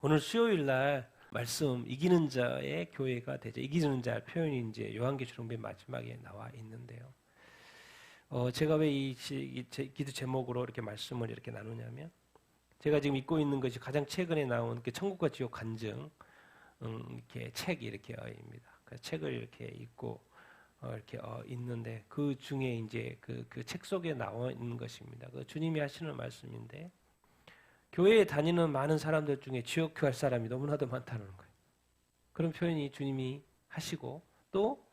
오늘 수요일 날 말씀 이기는 자의 교회가 되죠. 이기는 자 표현이 이제 요한계시록 맨 마지막에 나와 있는데요. 제가 왜 이 기도 제목으로 이렇게 말씀을 이렇게 나누냐면 제가 지금 읽고 있는 것이 가장 최근에 나온 그 천국과 지옥 간증 이렇게 책이 이렇게입니다. 그 책을 이렇게 읽고 이렇게 있는데 그 중에 이제 그 책 속에 나와 있는 것입니다. 그 주님이 하시는 말씀인데. 교회에 다니는 많은 사람들 중에 지옥 갈 사람이 너무나도 많다는 거예요. 그런 표현이 주님이 하시고 또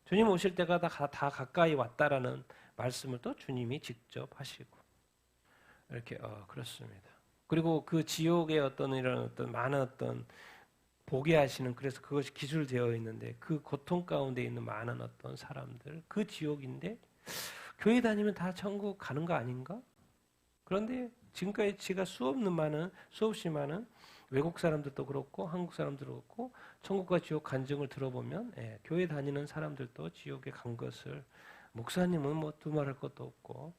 주님 오실 때가 다 가까이 왔다라는 말씀을 또 주님이 직접 하시고 이렇게 그렇습니다. 그리고 그 지옥의 어떤 이런 어떤 많은 어떤 보게 하시는 그래서 그것이 기술되어 있는데 그 고통 가운데 있는 많은 어떤 사람들 그 지옥인데 교회 다니면 다 천국 가는 거 아닌가? 그런데 지금까지 제가 수없이 많은 외국 사람들도 그렇고 한국 사람들도 그렇고 천국과 지옥 간증을 들어보면 교회 다니는 사람들도 지옥에 간 것을 목사님은 뭐 두말할 것도 없고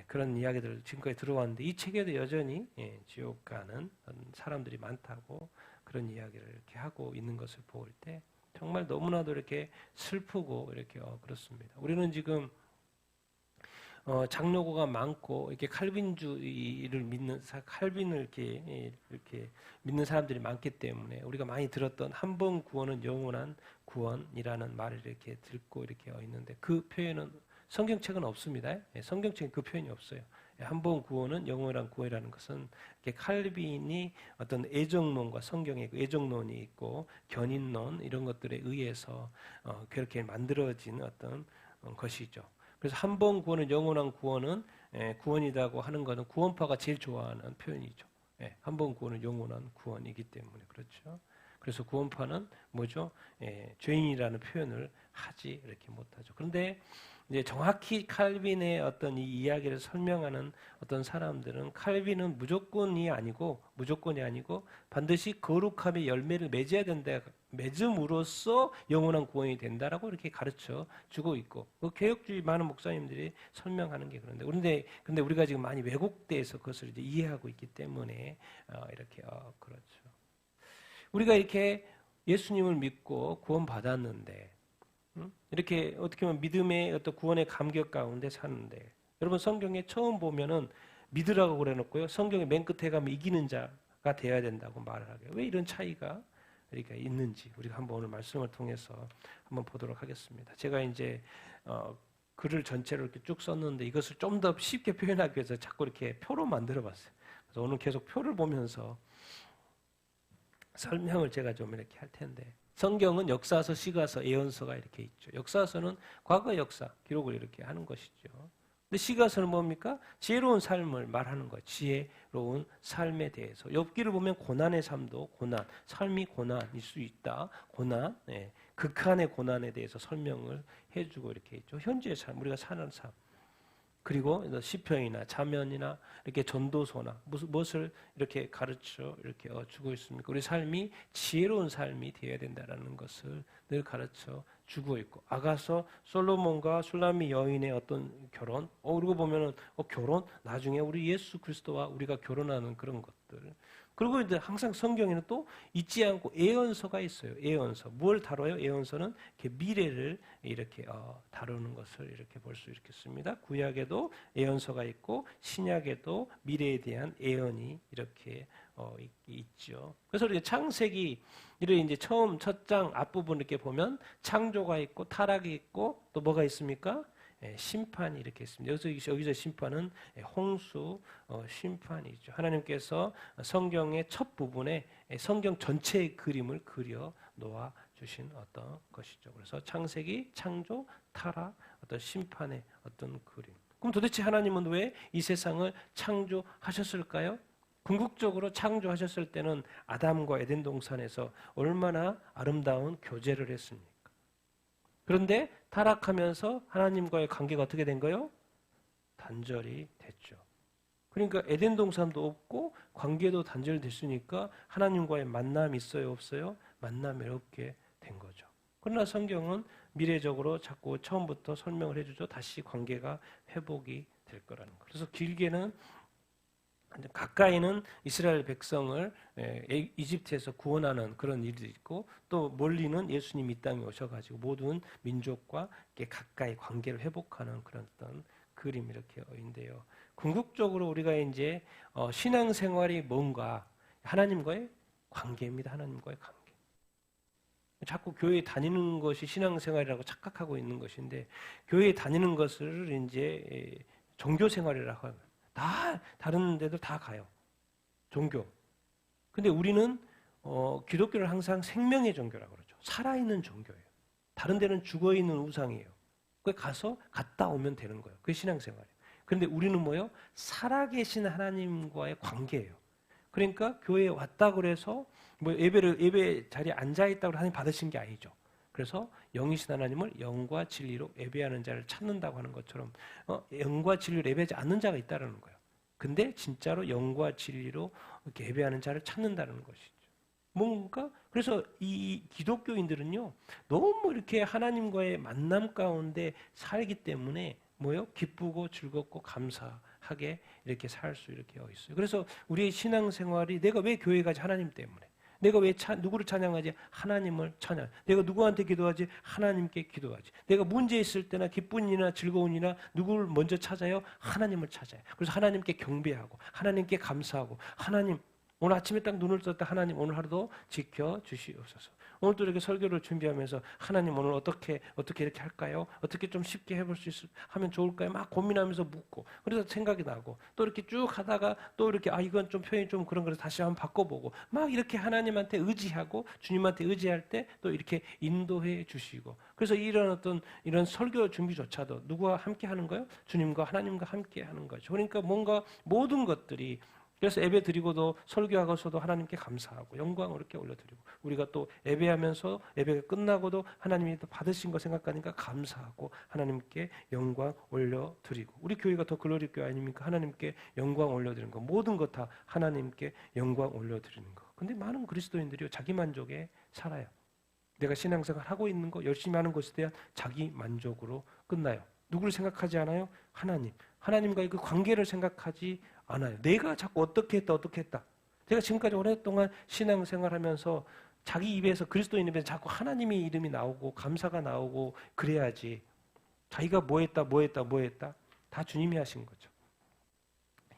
그런 이야기들을 지금까지 들어왔는데 이 책에도 여전히 지옥 가는 사람들이 많다고 그런 이야기를 이렇게 하고 있는 것을 볼 때 정말 너무나도 이렇게 슬프고 이렇게 그렇습니다. 우리는 지금 장로고가 많고 이렇게 칼빈주의를 믿는 칼빈을 이렇게 믿는 사람들이 많기 때문에 우리가 많이 들었던 한 번 구원은 영원한 구원이라는 말을 이렇게 듣고 이렇게 있는데 그 표현은 성경책은 없습니다. 성경책에 그 표현이 없어요. 한 번 구원은 영원한 구원이라는 것은 이렇게 칼빈이 어떤 애정론과 성경의 애정론이 있고 견인론 이런 것들에 의해서 그렇게 만들어진 어떤 것이죠. 그래서 한 번 구원은 영원한 구원은 구원이라고 하는 것은 구원파가 제일 좋아하는 표현이죠. 한 번 구원은 영원한 구원이기 때문에 그렇죠. 그래서 구원파는 뭐죠? 죄인이라는 표현을 하지 이렇게 못하죠. 그런데 이제 정확히 칼빈의 어떤 이 이야기를 설명하는 어떤 사람들은 칼빈은 무조건이 아니고 반드시 거룩함의 열매를 맺어야 된다. 맺음으로써 영원한 구원이 된다라고 이렇게 가르쳐 주고 있고 그 개혁주의 많은 목사님들이 설명하는 게 그런데 근데 우리가 지금 많이 왜곡돼서 그것을 이제 이해하고 있기 때문에 이렇게 그렇죠. 우리가 이렇게 예수님을 믿고 구원 받았는데 이렇게 어떻게 보면 믿음의 어떤 구원의 감격 가운데 사는데 여러분 성경에 처음 보면은 믿으라고 그래놓고요. 성경의 맨 끝에 가면 이기는 자가 되어야 된다고 말을 하게. 왜 이런 차이가 이렇게 있는지 우리가 한번 오늘 말씀을 통해서 한번 보도록 하겠습니다. 제가 이제 글을 전체로 이렇게 쭉 썼는데 이것을 좀 더 쉽게 표현하기 위해서 자꾸 이렇게 표로 만들어봤어요. 그래서 오늘 계속 표를 보면서 설명을 제가 좀 이렇게 할 텐데 성경은 역사서, 시가서, 예언서가 이렇게 있죠. 역사서는 과거 역사 기록을 이렇게 하는 것이죠. 근데 시가서는 뭡니까? 지혜로운 삶을 말하는 거예요. 지혜로운 삶에 대해서. 욥기를 보면 고난의 삶도 고난, 삶이 고난일 수 있다. 고난, 극한의 고난에 대해서 설명을 해주고 이렇게 있죠. 현재의 삶, 우리가 사는 삶. 그리고 시편이나 자면이나 이렇게 전도서나 무엇을 이렇게 가르쳐 이렇게 주고 있습니까? 우리 삶이 지혜로운 삶이 되어야 된다라는 것을 늘 가르쳐 주고 있고 아가서 솔로몬과 술라미 여인의 어떤 결혼 그리고 보면은 결혼 나중에 우리 예수 그리스도와 우리가 결혼하는 그런 것들 그리고 이제 항상 성경에는 또 잊지 않고 예언서가 있어요. 예언서 뭘 다뤄요? 예언서는 이렇게 미래를 이렇게 다루는 것을 이렇게 볼 수 있겠습니다. 구약에도 예언서가 있고 신약에도 미래에 대한 예언이 이렇게 있죠. 그래서 이렇게 창세기 이를 이제 처음 첫 장 앞부분 이렇게 보면 창조가 있고 타락이 있고 또 뭐가 있습니까? 심판이 이렇게 있습니다. 여기서 심판은 홍수 심판이죠. 하나님께서 성경의 첫 부분에 성경 전체의 그림을 그려 놓아 주신 어떤 것이죠. 그래서 창세기, 창조, 타락, 어떤 심판의 어떤 그림. 그럼 도대체 하나님은 왜 이 세상을 창조하셨을까요? 궁극적으로 창조하셨을 때는 아담과 에덴 동산에서 얼마나 아름다운 교제를 했습니까? 그런데 타락하면서 하나님과의 관계가 어떻게 된 거예요? 단절이 됐죠. 그러니까 에덴 동산도 없고 관계도 단절됐으니까 하나님과의 만남이 있어요, 없어요? 만남이 없게 된 거죠. 그러나 성경은 미래적으로 자꾸 처음부터 설명을 해주죠. 다시 관계가 회복이 될 거라는 거. 그래서 길게는 가까이는 이스라엘 백성을 이집트에서 구원하는 그런 일이 있고, 또 멀리는 예수님이 이 땅에 오셔가지고 모든 민족과 가까이 관계를 회복하는 그런 어떤 그림 이렇게 있는데요. 궁극적으로 우리가 이제 신앙생활이 뭔가 하나님과의 관계입니다. 하나님과의 관계. 자꾸 교회 다니는 것이 신앙생활이라고 착각하고 있는 것인데, 교회 다니는 것을 이제 종교생활이라고 하면 다 다른 데도 다 가요. 종교. 근데 우리는 기독교를 항상 생명의 종교라고 그러죠. 살아있는 종교예요. 다른 데는 죽어있는 우상이에요. 거기 가서 갔다 오면 되는 거예요. 그게 신앙생활이에요. 그런데 우리는 뭐예요? 살아계신 하나님과의 관계예요. 그러니까 교회에 왔다 그래서 뭐 예배 자리에 앉아 있다고 하나님 받으신 게 아니죠. 그래서 영이신 하나님을 영과 진리로 예배하는 자를 찾는다고 하는 것처럼 영과 진리로 예배하지 않는 자가 있다라는 거예요. 근데 진짜로 영과 진리로 이렇게 예배하는 자를 찾는다는 것이죠. 뭔가 그래서 이 기독교인들은요 너무 이렇게 하나님과의 만남 가운데 살기 때문에 뭐요? 기쁘고 즐겁고 감사하게 이렇게 살 수 이렇게 있어요. 그래서 우리의 신앙생활이 내가 왜 교회 가지? 하나님 때문에. 내가 왜 누구를 찬양하지? 하나님을 찬양. 내가 누구한테 기도하지? 하나님께 기도하지. 내가 문제 있을 때나 기쁜 일이나 즐거운 일이나 누구를 먼저 찾아요? 하나님을 찾아요. 그래서 하나님께 경배하고 하나님께 감사하고 하나님 오늘 아침에 딱 눈을 떴다 하나님 오늘 하루도 지켜주시옵소서. 오늘도 이렇게 설교를 준비하면서 하나님 오늘 어떻게 이렇게 할까요? 어떻게 좀 쉽게 해볼 수 하면 좋을까요? 막 고민하면서 묻고 그래서 생각이 나고 또 이렇게 쭉 하다가 또 이렇게 이건 좀 표현이 좀 그런 거라서 다시 한번 바꿔보고 막 이렇게 하나님한테 의지하고 주님한테 의지할 때 또 이렇게 인도해 주시고 그래서 이런 설교 준비조차도 누구와 함께 하는 거예요? 주님과 하나님과 함께 하는 거죠. 그러니까 뭔가 모든 것들이 그래서 예배 드리고도 설교하고서도 하나님께 감사하고 영광을 이렇게 올려드리고 우리가 또 예배하면서 예배가 끝나고도 하나님이 또 받으신 거 생각하니까 감사하고 하나님께 영광 올려드리고 우리 교회가 더 글로리 교회 아닙니까? 하나님께 영광 올려드리는 거 모든 것 다 하나님께 영광 올려드리는 거. 근데 많은 그리스도인들이 자기 만족에 살아요. 내가 신앙생활 하고 있는 거 열심히 하는 것에 대한 자기 만족으로 끝나요. 누구를 생각하지 않아요? 하나님과의 그 관계를 생각하지 않아요. 내가 자꾸 어떻게 했다. 제가 지금까지 오랫동안 신앙생활하면서 자기 입에서 그리스도인 입에서 자꾸 하나님의 이름이 나오고 감사가 나오고 그래야지 자기가 뭐 했다 다 주님이 하신 거죠.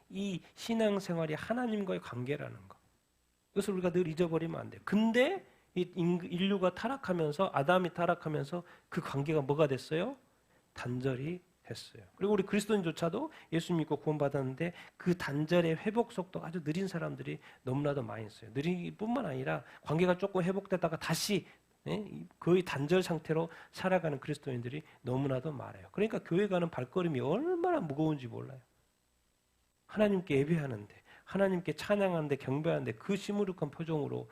이 신앙생활이 하나님과의 관계라는 거. 이것을 우리가 늘 잊어버리면 안 돼요. 근데 이 인류가 타락하면서 아담이 타락하면서 그 관계가 뭐가 됐어요? 단절이 했어요. 그리고 우리 그리스도인조차도 예수 믿고 구원받았는데 그 단절의 회복 속도가 아주 느린 사람들이 너무나도 많이 있어요. 느린 뿐만 아니라 관계가 조금 회복되다가 다시 거의 단절 상태로 살아가는 그리스도인들이 너무나도 많아요. 그러니까 교회 가는 발걸음이 얼마나 무거운지 몰라요. 하나님께 예배하는데 하나님께 찬양하는데 경배하는데 그 시무룩한 표정으로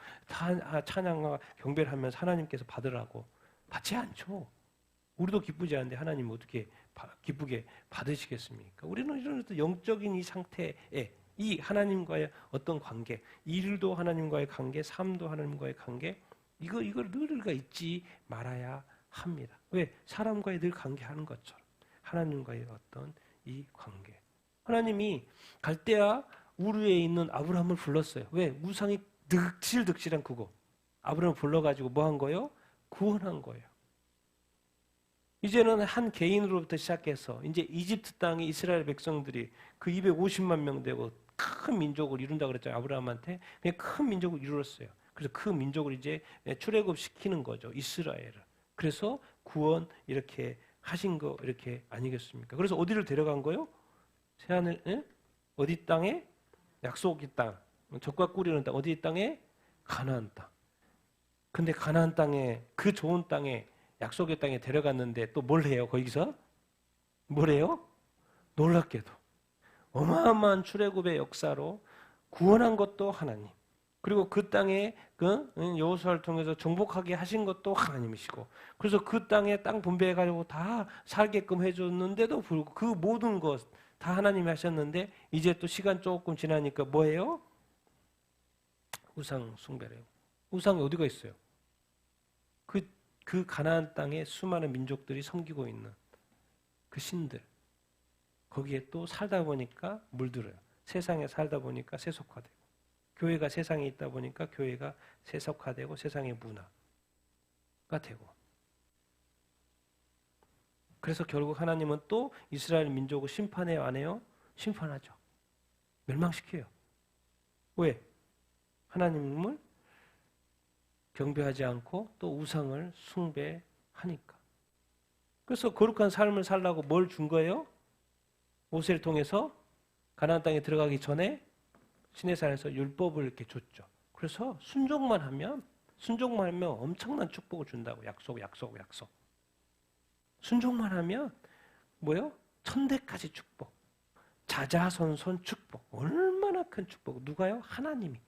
찬양과 경배를 하면서 하나님께서 받으라고 받지 않죠. 우리도 기쁘지 않은데 하나님 어떻게 기쁘게 받으시겠습니까? 우리는 이런 어떤 영적인 이 상태에 이 하나님과의 어떤 관계, 일도 하나님과의 관계, 삶도 하나님과의 관계, 이걸 늘 우리가 잊지 말아야 합니다. 왜? 사람과의 늘 관계하는 것처럼 하나님과의 어떤 이 관계. 하나님이 갈대아 우르에 있는 아브라함을 불렀어요. 왜? 우상이 득실득실한 그거. 아브라함을 불러가지고 뭐 한 거예요? 구원한 거예요. 이제는 한 개인으로부터 시작해서 이제 이집트 땅에 이스라엘 백성들이 그 250만 명 되고 큰 민족을 이룬다 그랬잖아요. 아브라함한테 그냥 큰 민족을 이루었어요. 그래서 그 민족을 이제 출애굽시키는 거죠. 이스라엘을. 그래서 구원 이렇게 하신 거 이렇게 아니겠습니까? 그래서 어디를 데려간 거요? 새하늘 어디 땅에? 약속의 땅. 젖과 꿀이는 땅. 어디 땅에? 가나안 땅. 근데 가나안 땅에 그 좋은 땅에 약속의 땅에 데려갔는데 또 뭘 해요? 거기서? 뭘 해요? 놀랍게도 어마어마한 출애굽의 역사로 구원한 것도 하나님. 그리고 그 땅에 그 여호수아를 통해서 정복하게 하신 것도 하나님이시고 그래서 그 땅에 땅 분배해가지고 다 살게끔 해줬는데도 불구하고 그 모든 것 다 하나님이 하셨는데 이제 또 시간 조금 지나니까 뭐예요? 우상 숭배래요. 우상이 어디가 있어요? 그 가나안 땅에 수많은 민족들이 섬기고 있는 그 신들 거기에 또 살다 보니까 물들어요. 세상에 살다 보니까 세속화되고, 교회가 세상에 있다 보니까 교회가 세속화되고 세상의 문화가 되고. 그래서 결국 하나님은 또 이스라엘 민족을 심판해요, 안 해요? 심판하죠. 멸망시켜요. 왜? 하나님을 경배하지 않고 또 우상을 숭배하니까. 그래서 거룩한 삶을 살라고 뭘 준 거예요? 모세를 통해서 가나안 땅에 들어가기 전에 시내산에서 율법을 이렇게 줬죠. 그래서 순종만 하면 엄청난 축복을 준다고. 약속. 순종만 하면 뭐요? 천대까지 축복. 자자손손 축복. 얼마나 큰 축복. 누가요? 하나님이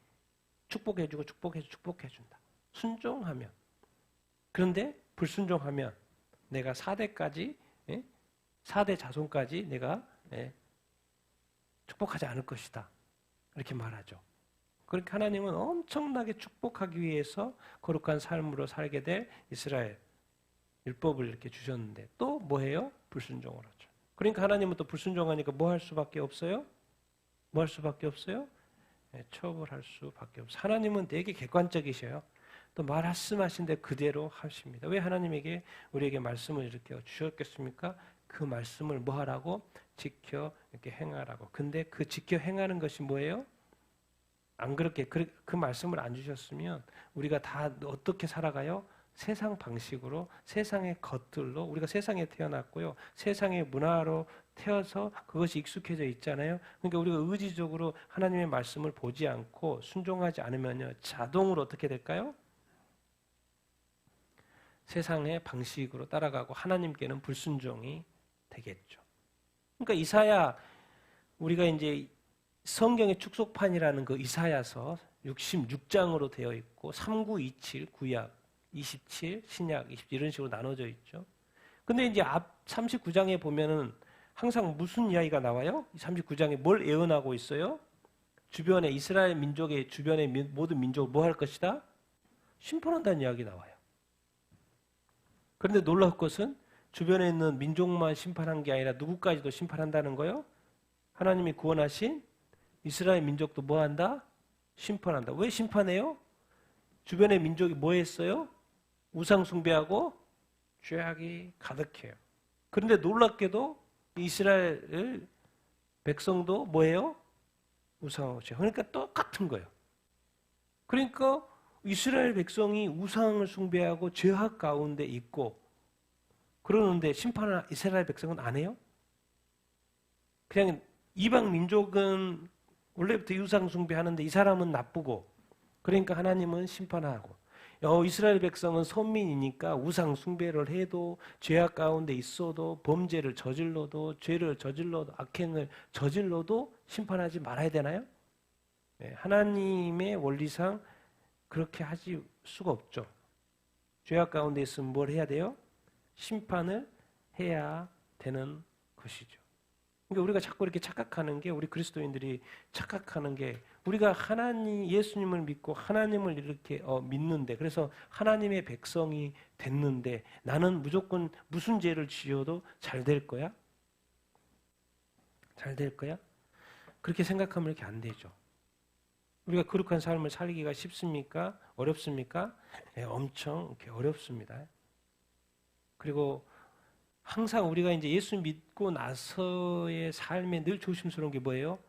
축복해주고 축복해준다. 순종하면. 그런데 불순종하면 내가 4대까지 4대 자손까지 내가 축복하지 않을 것이다. 이렇게 말하죠. 그러니까 하나님은 엄청나게 축복하기 위해서 거룩한 삶으로 살게 될 이스라엘 율법을 이렇게 주셨는데 또 뭐해요? 불순종을 하죠. 그러니까 하나님은 또 불순종하니까 뭐 할 수밖에 없어요? 뭐 할 수밖에 없어요? 처벌할 수밖에 없어요. 하나님은 되게 객관적이셔요. 또 말씀하신 대 그대로 하십니다. 왜 하나님에게 우리에게 말씀을 이렇게 주셨겠습니까? 그 말씀을 뭐 하라고? 지켜 이렇게 행하라고. 근데 그 지켜 행하는 것이 뭐예요? 안 그렇게 그 말씀을 안 주셨으면 우리가 다 어떻게 살아가요? 세상 방식으로, 세상의 것들로. 우리가 세상에 태어났고요. 세상의 문화로 태어서 그것이 익숙해져 있잖아요. 그러니까 우리가 의지적으로 하나님의 말씀을 보지 않고 순종하지 않으면요, 자동으로 어떻게 될까요? 세상의 방식으로 따라가고 하나님께는 불순종이 되겠죠. 그러니까 이사야, 우리가 이제 성경의 축소판이라는 그 이사야서 66장으로 되어 있고 3927 구약 27 신약 27 이런 식으로 나눠져 있죠. 근데 이제 앞 39장에 보면은 항상 무슨 이야기가 나와요? 39장에 뭘 예언하고 있어요? 주변에 이스라엘 민족의 주변의 모든 민족을 뭐 할 것이다? 심판한다는 이야기 나와요. 그런데 놀라울 것은 주변에 있는 민족만 심판한 게 아니라 누구까지도 심판한다는 거예요? 하나님이 구원하신 이스라엘 민족도 뭐 한다? 심판한다. 왜 심판해요? 주변의 민족이 뭐 했어요? 우상 숭배하고 죄악이 가득해요. 그런데 놀랍게도 이스라엘 백성도 뭐예요? 우상하고 죄. 그러니까 똑같은 거예요. 그러니까 이스라엘 백성이 우상을 숭배하고 죄악 가운데 있고 그러는데 심판을 이스라엘 백성은 안 해요? 그냥 이방 민족은 원래부터 우상 숭배하는데 이 사람은 나쁘고 그러니까 하나님은 심판하고 이스라엘 백성은 선민이니까 우상 숭배를 해도 죄악 가운데 있어도 범죄를 저질러도 죄를 저질러도 악행을 저질러도 심판하지 말아야 되나요? 네, 하나님의 원리상 그렇게 하실 수가 없죠. 죄악 가운데 있으면 뭘 해야 돼요? 심판을 해야 되는 것이죠. 그러니까 우리가 자꾸 이렇게 착각하는 게 우리 그리스도인들이 착각하는 게 우리가 예수님을 믿고 하나님을 이렇게 믿는데 그래서 하나님의 백성이 됐는데 나는 무조건 무슨 죄를 지어도 잘 될 거야? 잘 될 거야? 그렇게 생각하면 이렇게 안 되죠. 우리가 거룩한 삶을 살기가 쉽습니까? 어렵습니까? 네, 엄청 이렇게 어렵습니다. 그리고 항상 우리가 이제 예수 믿고 나서의 삶에 늘 조심스러운 게 뭐예요?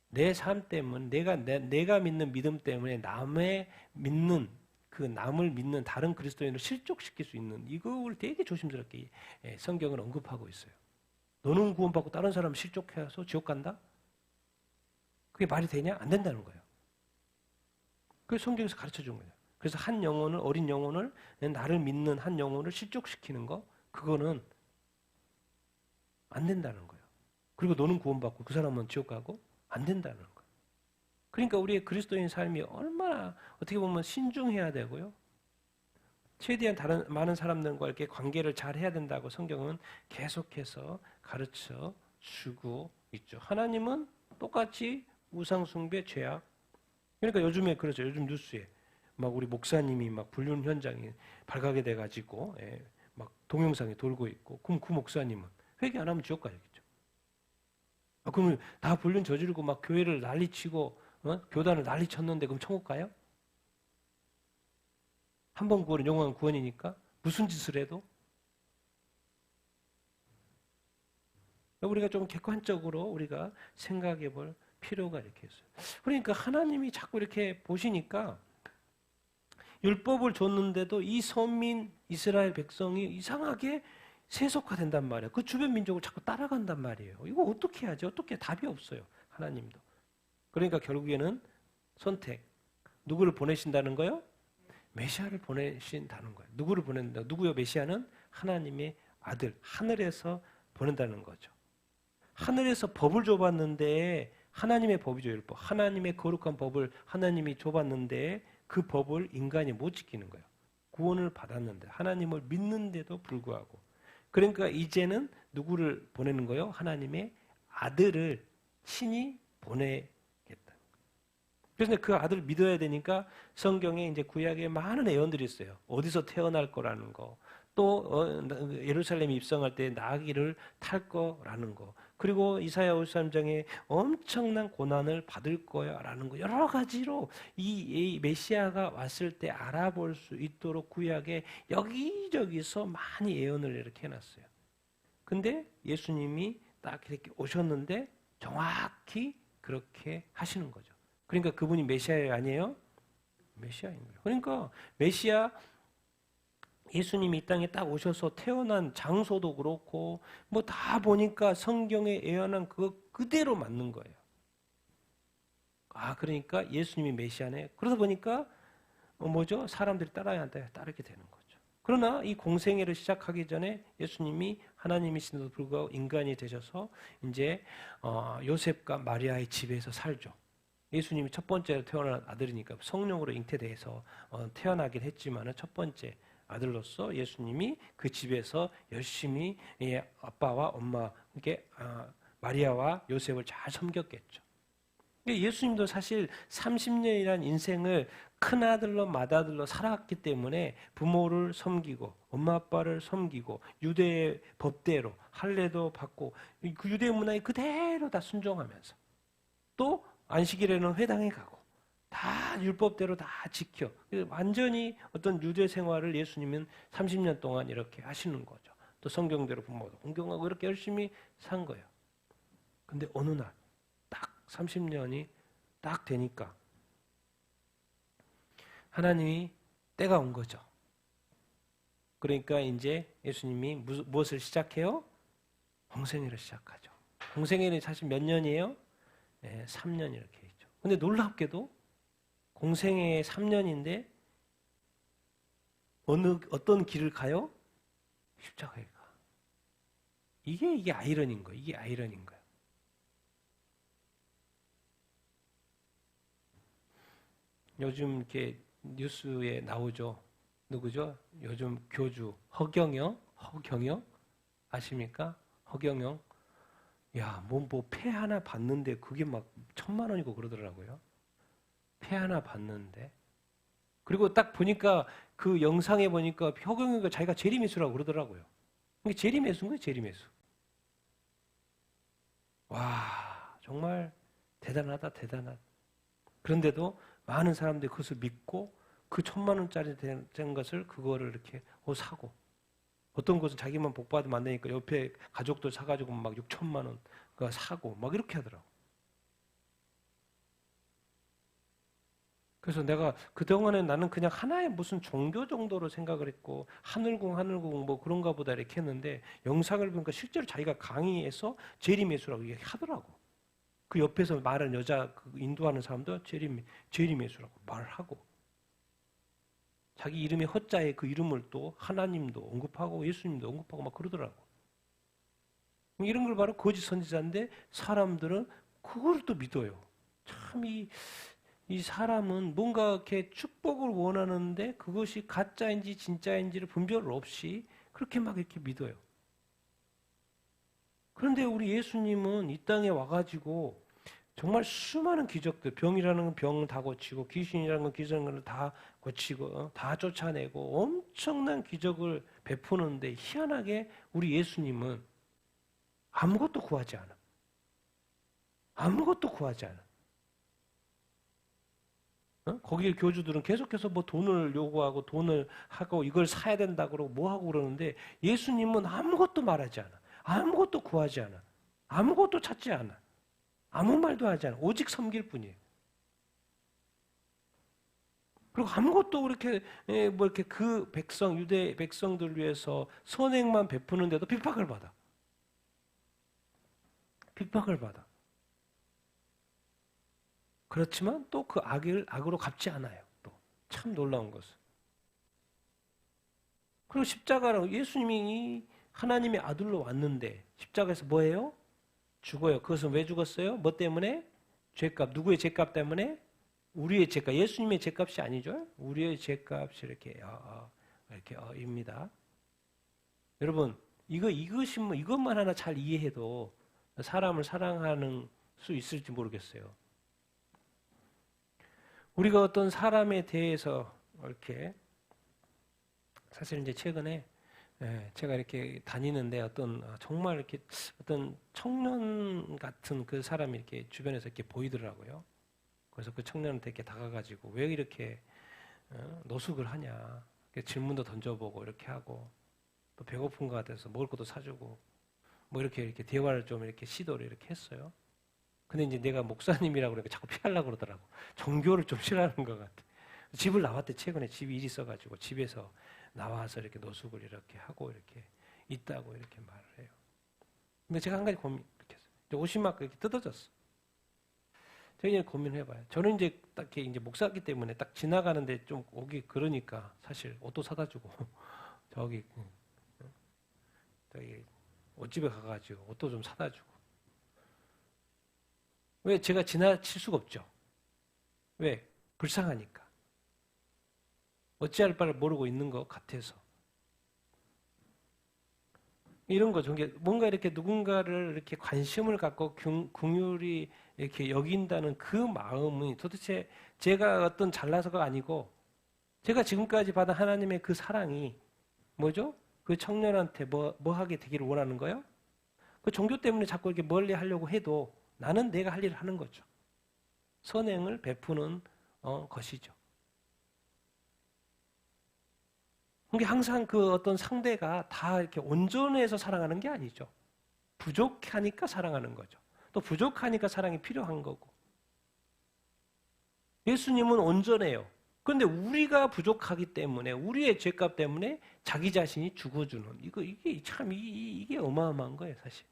내 삶 때문에 내가 믿는 믿음 때문에 남의 믿는 그 남을 믿는 다른 그리스도인을 실족시킬 수 있는 이걸 되게 조심스럽게 성경은 언급하고 있어요. 너는 구원받고 다른 사람 실족해서 지옥 간다? 그게 말이 되냐? 안 된다는 거예요. 그게 성경에서 가르쳐 준 거예요. 그래서 한 영혼을 어린 영혼을 나를 믿는 한 영혼을 실족시키는 거 그거는 안 된다는 거예요. 그리고 너는 구원받고 그 사람은 지옥 가고 안 된다는 거예요. 그러니까 우리의 그리스도인 삶이 얼마나 어떻게 보면 신중해야 되고요. 최대한 많은 사람들과 이렇게 관계를 잘 해야 된다고 성경은 계속해서 가르쳐 주고 있죠. 하나님은 똑같이 우상 숭배, 죄악. 그러니까 요즘에 그렇죠. 요즘 뉴스에 막 우리 목사님이 막 불륜 현장이 발각이 돼가지고 막 동영상이 돌고 있고 그럼 그 목사님은 회개 안 하면 지옥 가야겠죠. 그러면 다 불륜 저지르고 막 교회를 난리치고 교단을 난리쳤는데 그럼 천국 가요? 한 번 구원은 영원한 구원이니까 무슨 짓을 해도 우리가 좀 객관적으로 우리가 생각해 볼 필요가 이렇게 있어요. 그러니까 하나님이 자꾸 이렇게 보시니까 율법을 줬는데도 이 선민 이스라엘 백성이 이상하게 세속화된단 말이에요. 그 주변 민족을 자꾸 따라간단 말이에요. 이거 어떻게 하지? 어떻게 답이 없어요. 하나님도. 그러니까 결국에는 선택. 누구를 보내신다는 거요? 메시아를 보내신다는 거예요. 누구를 보낸다? 누구요? 메시아는 하나님의 아들. 하늘에서 보낸다는 거죠. 하늘에서 법을 줘봤는데 하나님의 법이죠. 율법. 하나님의 거룩한 법을 하나님이 줘봤는데 그 법을 인간이 못 지키는 거예요. 구원을 받았는데 하나님을 믿는데도 불구하고 그러니까 이제는 누구를 보내는 거예요? 하나님의 아들을 친히 보내겠다. 그래서 그 아들을 믿어야 되니까 성경에 이제 구약에 많은 예언들이 있어요. 어디서 태어날 거라는 거, 또 예루살렘에 입성할 때 나귀를 탈 거라는 거, 그리고 이사야 53장에 엄청난 고난을 받을 거야라는 거 여러 가지로 이 메시아가 왔을 때 알아볼 수 있도록 구약에 여기저기서 많이 예언을 이렇게 해놨어요. 근데 예수님이 딱 이렇게 오셨는데 정확히 그렇게 하시는 거죠. 그러니까 그분이 메시아예요, 아니에요? 메시아인 거예요. 그러니까 메시아 예수님이 이 땅에 딱 오셔서 태어난 장소도 그렇고 뭐 다 보니까 성경에 예언한 그거 그대로 맞는 거예요. 그러니까 예수님이 메시아네. 그러다 보니까 뭐죠? 사람들이 따라야 한다. 따르게 되는 거죠. 그러나 이 공생애를 시작하기 전에 예수님이 하나님이신데도 불구하고 인간이 되셔서 이제 요셉과 마리아의 집에서 살죠. 예수님이 첫 번째로 태어난 아들이니까 성령으로 잉태돼서 태어나긴 했지만 첫 번째 아들로서 예수님이 그 집에서 열심히 아빠와 엄마, 마리아와 요셉을 잘 섬겼겠죠. 예수님도 사실 30년이라는 인생을 큰아들로 맏아들로 살았기 때문에 부모를 섬기고 엄마 아빠를 섬기고 유대의 법대로 할례도 받고 그 유대 문화에 그대로 다 순종하면서 또 안식일에는 회당에 가고 다 율법대로 다 지켜. 완전히 어떤 유대 생활을 예수님은 30년 동안 이렇게 하시는 거죠. 또 성경대로 부모도 공경하고 이렇게 열심히 산 거예요. 근데 어느 날 딱 30년이 딱 되니까 하나님이 때가 온 거죠. 그러니까 이제 예수님이 무엇을 시작해요? 공생애를 시작하죠. 공생애는 사실 몇 년이에요? 3년 이렇게 있죠. 근데 놀랍게도 공생애 3년인데 어떤 길을 가요? 십자가에 가. 이게 아이러니인 거예요. 이게 아이러니인 거예요. 요즘 이렇게 뉴스에 나오죠. 누구죠? 요즘 교주 허경영 아십니까? 허경영. 야, 뭐 폐 하나 봤는데 그게 막 1,000만 원이고 그러더라고요. 폐 하나 봤는데. 그리고 딱 보니까 그 영상에 보니까 허경영이가 자기가 재림예수라고 그러더라고요. 이게 재림예수인 거예요, 재림예수. 와, 정말 대단하다. 그런데도 많은 사람들이 그것을 믿고 그 1,000만 원짜리 된 것을 그거를 이렇게 사고 어떤 것은 자기만 복 받으면 안 되니까 옆에 가족들 사가지고 막 6,000만 원 그거 사고 막 이렇게 하더라고. 그래서 내가 그동안에 나는 그냥 하나의 무슨 종교 정도로 생각을 했고 하늘궁 뭐 그런가 보다 이렇게 했는데 영상을 보니까 실제로 자기가 강의에서 재림예수라고 얘기하더라고. 그 옆에서 말하는 여자 그 인도하는 사람도 재림예수라고 말을 하고 자기 이름의 허자에 그 이름을 또 하나님도 언급하고 예수님도 언급하고 막 그러더라고. 이런 걸 바로 거짓 선지자인데 사람들은 그걸 또 믿어요. 참 이 사람은 뭔가 이렇게 축복을 원하는데 그것이 가짜인지 진짜인지를 분별 없이 그렇게 막 이렇게 믿어요. 그런데 우리 예수님은 이 땅에 와가지고 정말 수많은 기적들, 병이라는 건 병 다 고치고 귀신이라는 건 귀신을 다 고치고 다 쫓아내고 엄청난 기적을 베푸는데 희한하게 우리 예수님은 아무것도 구하지 않아. 아무것도 구하지 않아. 거기 교주들은 계속해서 뭐 돈을 요구하고 돈을 하고 이걸 사야 된다 그러고 뭐 하고 그러는데 예수님은 아무것도 말하지 않아. 아무것도 구하지 않아. 아무것도 찾지 않아. 아무 말도 하지 않아. 오직 섬길 뿐이에요. 그리고 아무것도 그렇게 뭐 이렇게 그 백성 유대 백성들 위해서 선행만 베푸는데도 핍박을 받아. 핍박을 받아. 그렇지만 또 그 악을 악으로 갚지 않아요. 또 참 놀라운 것은. 그리고 십자가로 예수님이 하나님의 아들로 왔는데 십자가에서 뭐예요? 죽어요. 그것은 왜 죽었어요? 뭐 때문에? 죄값. 누구의 죄값 때문에? 우리의 죄값. 예수님의 죄값이 아니죠. 우리의 죄값이 이렇게 입니다. 여러분 이것이 뭐 이것만 하나 잘 이해해도 사람을 사랑하는 수 있을지 모르겠어요. 우리가 어떤 사람에 대해서 이렇게 사실 이제 최근에 제가 이렇게 다니는데 정말 이렇게 어떤 청년 같은 그 사람이 이렇게 주변에서 이렇게 보이더라고요. 그래서 그 청년한테 이렇게 다가가지고 왜 이렇게 노숙을 하냐 질문도 던져보고 이렇게 하고 또 배고픈 것 같아서 먹을 것도 사주고 뭐 이렇게 대화를 좀 이렇게 시도를 이렇게 했어요. 근데 이제 내가 목사님이라고 그러니까 자꾸 피하려고 그러더라고. 종교를 좀 싫어하는 것 같아. 집을 나왔대. 최근에 집이 일이 있어가지고 집에서 나와서 이렇게 노숙을 이렇게 하고 이렇게 있다고 이렇게 말을 해요. 근데 제가 한 가지 고민 이렇게 했어요. 옷이 막 이렇게 뜯어졌어. 제가 이제 고민해봐요. 저는 이제 딱 이제 목사기 때문에 딱 지나가는데 좀 오기 그러니까 사실 옷도 사다 주고 저기 옷집에 가가지고 옷도 좀 사다 주고. 왜 제가 지나칠 수가 없죠. 왜? 불쌍하니까. 어찌할 바를 모르고 있는 것 같아서. 이런 거죠. 뭔가 이렇게 누군가를 이렇게 관심을 갖고 긍휼히 이렇게 여긴다는 그 마음이 도대체 제가 어떤 잘나서가 아니고 제가 지금까지 받은 하나님의 그 사랑이 뭐죠? 그 청년한테 뭐 하게 되기를 원하는 거예요? 그 종교 때문에 자꾸 이렇게 멀리 하려고 해도 나는 내가 할 일을 하는 거죠. 선행을 베푸는 것이죠. 그게 항상 그 어떤 상대가 다 이렇게 온전해서 사랑하는 게 아니죠. 부족하니까 사랑하는 거죠. 또 부족하니까 사랑이 필요한 거고. 예수님은 온전해요. 그런데 우리가 부족하기 때문에 우리의 죄값 때문에 자기 자신이 죽어주는 이게 참 이게 어마어마한 거예요, 사실.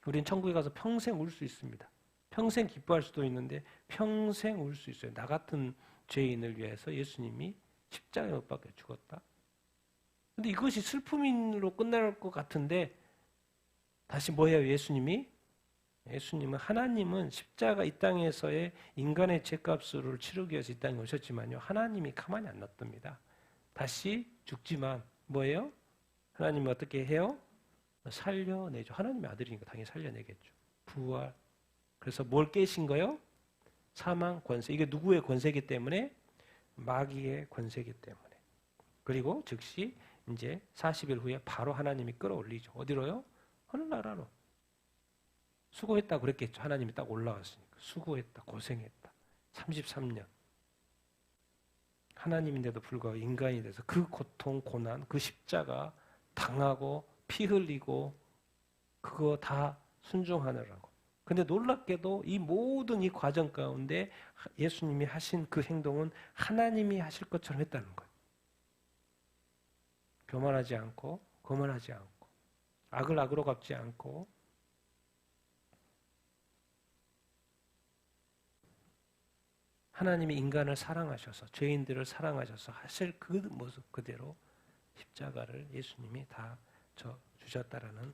우린 천국에 가서 평생 울 수 있습니다. 평생 기뻐할 수도 있는데 평생 울 수 있어요. 나 같은 죄인을 위해서 예수님이 십자가에 못 박혀 죽었다. 근데 이것이 슬픔으로 끝날 것 같은데 다시 뭐예요? 예수님은 하나님은 십자가 이 땅에서의 인간의 죄값을 치르기 위해서 이 땅에 오셨지만요. 하나님이 가만히 안 놔둡니다. 다시 죽지만 뭐예요? 하나님이 어떻게 해요? 살려내죠. 하나님의 아들이니까 당연히 살려내겠죠. 부활. 그래서 뭘 깨신 거예요? 사망, 권세. 이게 누구의 권세이기 때문에? 마귀의 권세이기 때문에. 그리고 즉시 이제 40일 후에 바로 하나님이 끌어올리죠. 어디로요? 하늘나라로. 수고했다 그랬겠죠. 하나님이 딱 올라왔으니까. 수고했다. 고생했다. 33년. 하나님인데도 불구하고 인간이 돼서 그 고통, 고난, 그 십자가 당하고 피 흘리고 그거 다 순종하느라고. 근데 놀랍게도 이 모든 이 과정 가운데 예수님이 하신 그 행동은 하나님이 하실 것처럼 했다는 거예요. 교만하지 않고 거만하지 않고 악을 악으로 갚지 않고 하나님이 인간을 사랑하셔서 죄인들을 사랑하셔서 하실 그 모습 그대로 십자가를 예수님이 다 주셨다라는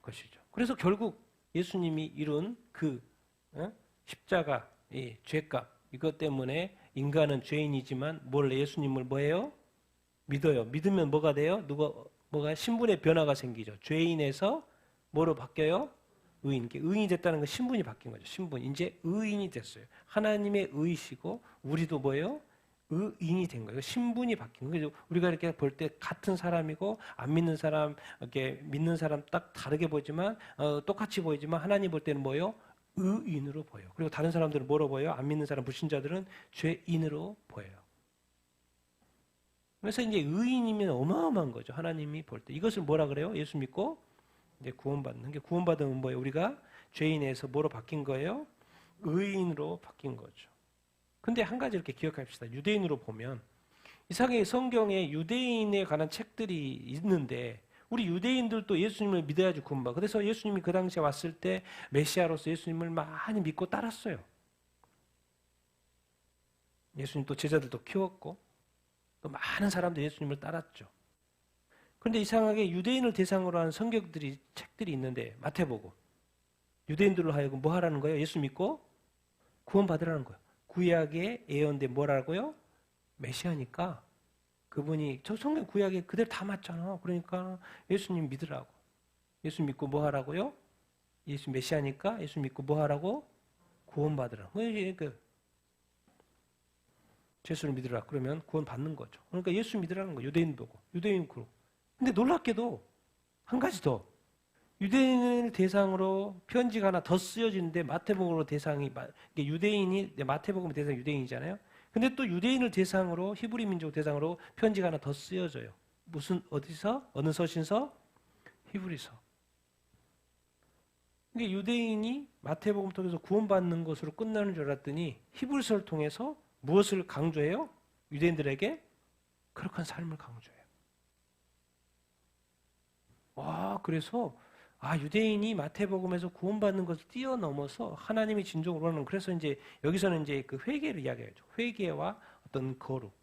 것이죠. 그래서 결국 예수님이 이룬 그 십자가, 이 죄값 이것 때문에 인간은 죄인이지만 예수님을 뭐예요? 믿어요. 믿으면 뭐가 돼요? 뭐가 신분의 변화가 생기죠. 죄인에서 뭐로 바뀌어요? 의인. 의인이 됐다는 건 신분이 바뀐 거죠. 신분. 이제 의인이 됐어요. 하나님의 의이시고 우리도 뭐예요? 의인이 된 거예요. 신분이 바뀐 거예요. 우리가 이렇게 볼 때 같은 사람이고 안 믿는 사람, 이렇게 믿는 사람 딱 다르게 보이지만 똑같이 보이지만 하나님 볼 때는 뭐예요? 의인으로 보여요. 그리고 다른 사람들은 뭐로 보여요? 안 믿는 사람, 불신자들은 죄인으로 보여요. 그래서 이제 의인이면 어마어마한 거죠. 하나님이 볼 때. 이것을 뭐라 그래요? 예수 믿고 이제 구원받는 게, 구원받으면 뭐예요? 우리가 죄인에서 뭐로 바뀐 거예요? 의인으로 바뀐 거죠. 근데 한 가지 이렇게 기억합시다. 유대인으로 보면 이상하게 성경에 유대인에 관한 책들이 있는데 우리 유대인들도 예수님을 믿어야지 구원받아. 그래서 예수님이 그 당시에 왔을 때 메시아로서 예수님을 많이 믿고 따랐어요. 예수님 또 제자들도 키웠고 또 많은 사람들이 예수님을 따랐죠. 그런데 이상하게 유대인을 대상으로 한 성경들이 책들이 있는데 마태복음 유대인들로 하여금 뭐 하라는 거예요? 예수 믿고 구원받으라는 거예요. 구약에 예언된 뭐라고요? 메시아니까 그분이 저 성경 구약에 그대로 다 맞잖아. 그러니까 예수님 믿으라고. 예수 믿고 뭐 하라고요? 예수 메시아니까 예수 믿고 뭐 하라고? 구원받으라고. 그 예수를 믿으라 그러면 구원 받는 거죠. 그러니까 예수 믿으라는 거예요. 유대인 보고 유대인 그로. 근데 놀랍게도 한 가지 더 유대인을 대상으로 편지가 하나 더 쓰여지는데 마태복음으로 대상이 유대인이 마태복음 대상 유대인이잖아요. 근데 또 유대인을 대상으로 히브리 민족 대상으로 편지가 하나 더 쓰여져요. 무슨 어디서 어느 서신서? 히브리서. 이게 유대인이 마태복음 통해서 구원받는 것으로 끝나는 줄 알았더니 히브리서를 통해서 무엇을 강조해요? 유대인들에게 거룩한 삶을 강조해요. 와, 그래서 유대인이 마태복음에서 구원받는 것을 뛰어넘어서 하나님의 진정으로 하는, 그래서 이제 여기서는 이제 그 회개를 이야기하죠. 회개와 어떤 거룩.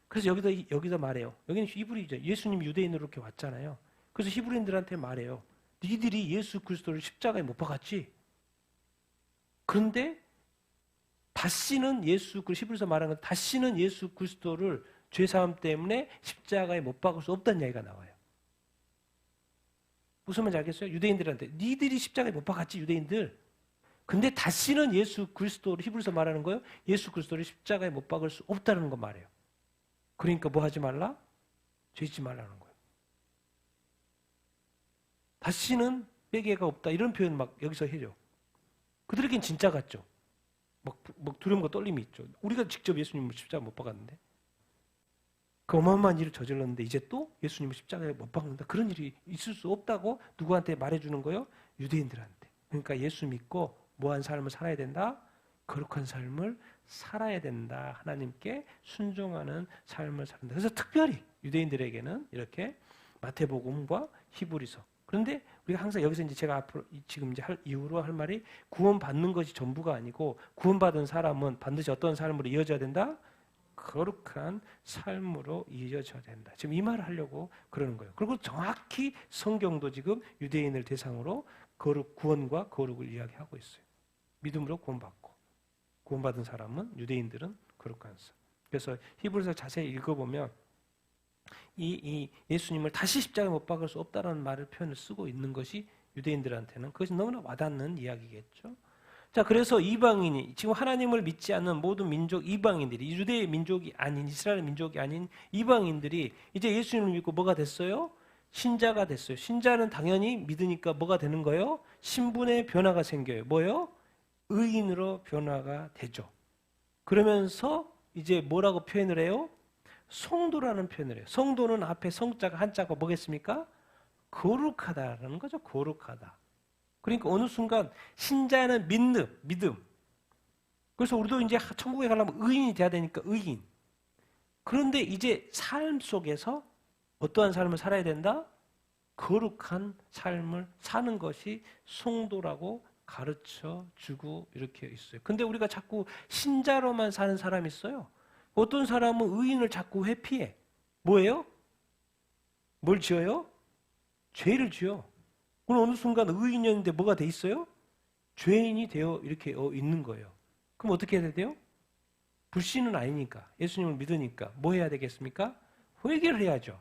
그래서 여기서 말해요. 여기는 히브리죠. 예수님 유대인으로 이렇게 왔잖아요. 그래서 히브리인들한테 말해요. 니들이 예수 그리스도를 십자가에 못 박았지? 그런데 다시는 히브리서 말하는 건 다시는 예수 그리스도를 죄사함 때문에 십자가에 못 박을 수 없다는 얘기가 나와요. 무슨 말인지 알겠어요? 유대인들한테 니들이 십자가에 못 박았지 유대인들. 근데 다시는 예수 그리스도를 히브리서 말하는 거예요. 예수 그리스도를 십자가에 못 박을 수 없다는 거 말이에요. 그러니까 뭐 하지 말라? 죄 짓지 말라는 거예요. 다시는 회개가 없다 이런 표현 막 여기서 해요. 그들에겐 진짜 같죠. 막 두려움과 떨림이 있죠. 우리가 직접 예수님을 십자가에 못 박았는데 그 어마어마한 일을 저질렀는데 이제 또 예수님을 십자가에 못 박는다. 그런 일이 있을 수 없다고 누구한테 말해주는 거예요? 유대인들한테. 그러니까 예수 믿고 뭐한 삶을 살아야 된다? 거룩한 삶을 살아야 된다. 하나님께 순종하는 삶을 살아야 된다. 그래서 특별히 유대인들에게는 이렇게 마태복음과 히브리서. 그런데 우리가 항상 여기서 이제 제가 앞으로 지금 이제 이후로 할 말이 구원받는 것이 전부가 아니고 구원받은 사람은 반드시 어떤 삶으로 이어져야 된다? 거룩한 삶으로 이어져야 된다. 지금 이 말을 하려고 그러는 거예요. 그리고 정확히 성경도 지금 유대인을 대상으로 구원과 거룩을 이야기하고 있어요. 믿음으로 구원받고 구원받은 사람은 유대인들은 거룩한 삶. 그래서 히브리서 자세히 읽어보면 이 예수님을 다시 십자가에 못 박을 수 없다는 표현을 쓰고 있는 것이 유대인들한테는 그것이 너무나 와닿는 이야기겠죠. 자, 그래서 이방인이 지금 하나님을 믿지 않는 모든 민족 이방인들이 유대의 민족이 아닌 이스라엘 민족이 아닌 이방인들이 이제 예수님을 믿고 뭐가 됐어요? 신자가 됐어요. 신자는 당연히 믿으니까 뭐가 되는 거예요? 신분의 변화가 생겨요. 뭐예요? 의인으로 변화가 되죠. 그러면서 이제 뭐라고 표현을 해요? 성도라는 표현을 해요. 성도는 앞에 성자가 한자가 뭐겠습니까? 거룩하다라는 거죠. 거룩하다. 그러니까 어느 순간 신자는 믿음. 그래서 우리도 이제 천국에 가려면 의인이 돼야 되니까 의인. 그런데 이제 삶 속에서 어떠한 삶을 살아야 된다? 거룩한 삶을 사는 것이 성도라고 가르쳐 주고 이렇게 있어요. 근데 우리가 자꾸 신자로만 사는 사람이 있어요. 어떤 사람은 의인을 자꾸 회피해. 뭐예요? 뭘 지어요? 죄를 지어. 그럼 어느 순간 의인이었는데 뭐가 돼 있어요? 죄인이 되어 이렇게 있는 거예요. 그럼 어떻게 해야 돼요? 불신은 아니니까 예수님을 믿으니까 뭐 해야 되겠습니까? 회개를 해야죠.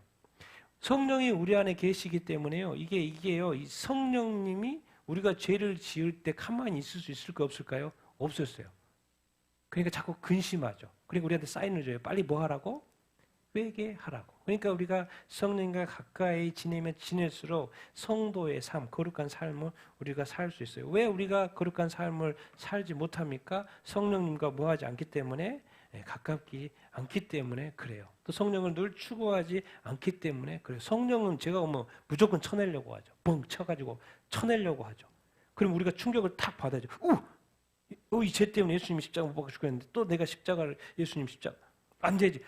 성령이 우리 안에 계시기 때문에요. 이게요. 이 성령님이 우리가 죄를 지을 때 가만히 있을 수 있을까 없을까요? 없었어요. 그러니까 자꾸 근심하죠. 그리고 우리한테 사인을 줘요. 빨리 뭐 하라고? 회개하라고. 그러니까 우리가 성령과 가까이 지내면 지낼수록 성도의 삶, 거룩한 삶을 우리가 살 수 있어요. 왜 우리가 거룩한 삶을 살지 못합니까? 성령님과 뭐하지 않기 때문에, 가깝지 않기 때문에 그래요. 또 성령을 늘 추구하지 않기 때문에 그래요. 성령은 제가 오면 무조건 쳐내려고 하죠. 뻥 쳐가지고 쳐내려고 하죠. 그럼 우리가 충격을 탁 받아야죠. 이 죄 때문에 예수님이 십자가 못 박아 죽겠는데 또 내가 십자가를 예수님 십자가 안 되지.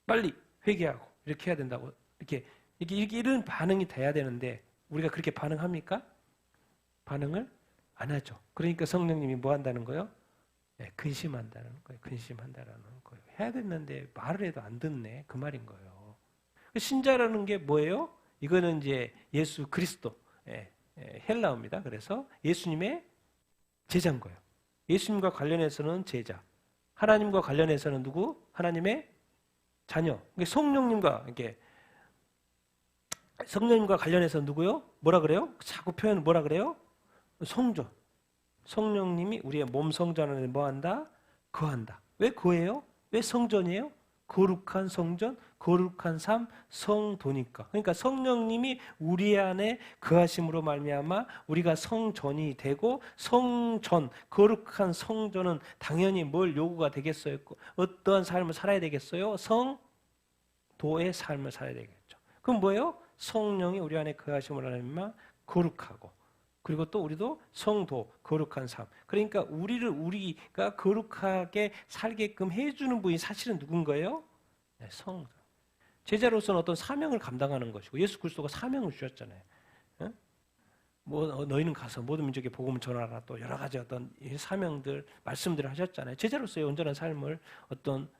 빨리 회개하고 이렇게 해야 된다고 이렇게 이런 반응이 돼야 되는데 우리가 그렇게 반응합니까? 반응을 안 하죠. 그러니까 성령님이 뭐 한다는 거예요? 근심한다는 거예요. 근심한다라는 거예요. 해야 됐는데 말을 해도 안 듣네. 그 말인 거예요. 신자라는 게 뭐예요? 이거는 이제 예수 그리스도 헬라어입니다. 그래서 예수님의 제자인 거예요. 예수님과 관련해서는 제자. 하나님과 관련해서는 누구? 하나님의 자녀. 성령님과 성령님과 관련해서 누구요? 뭐라 그래요? 자꾸 표현을 뭐라 그래요? 성전. 성령님이 우리의 몸 성전 안에 뭐 한다? 거한다. 왜 거해요? 왜 성전이에요? 거룩한 성전, 거룩한 삶, 성도니까. 그러니까 성령님이 우리 안에 거하심으로 말미암아 우리가 성전이 되고 성전, 거룩한 성전은 당연히 뭘 요구가 되겠어요? 어떠한 삶을 살아야 되겠어요? 성도의 삶을 살아야 되겠죠. 그럼 뭐예요? 성령이 우리 안에 거하심으로 말미암아 거룩하고 그리고 또 우리도 성도, 거룩한 삶. 그러니까 우리가 거룩하게 살게끔 해주는 분이 사실은 누군 거예요? 성도. 제자로서는 어떤 사명을 감당하는 것이고 예수 그리스도가 사명을 주셨잖아요. 너희는 가서 모든 민족에 복음을 전하라. 또 여러 가지 어떤 사명들, 말씀들을 하셨잖아요. 제자로서의 온전한 삶을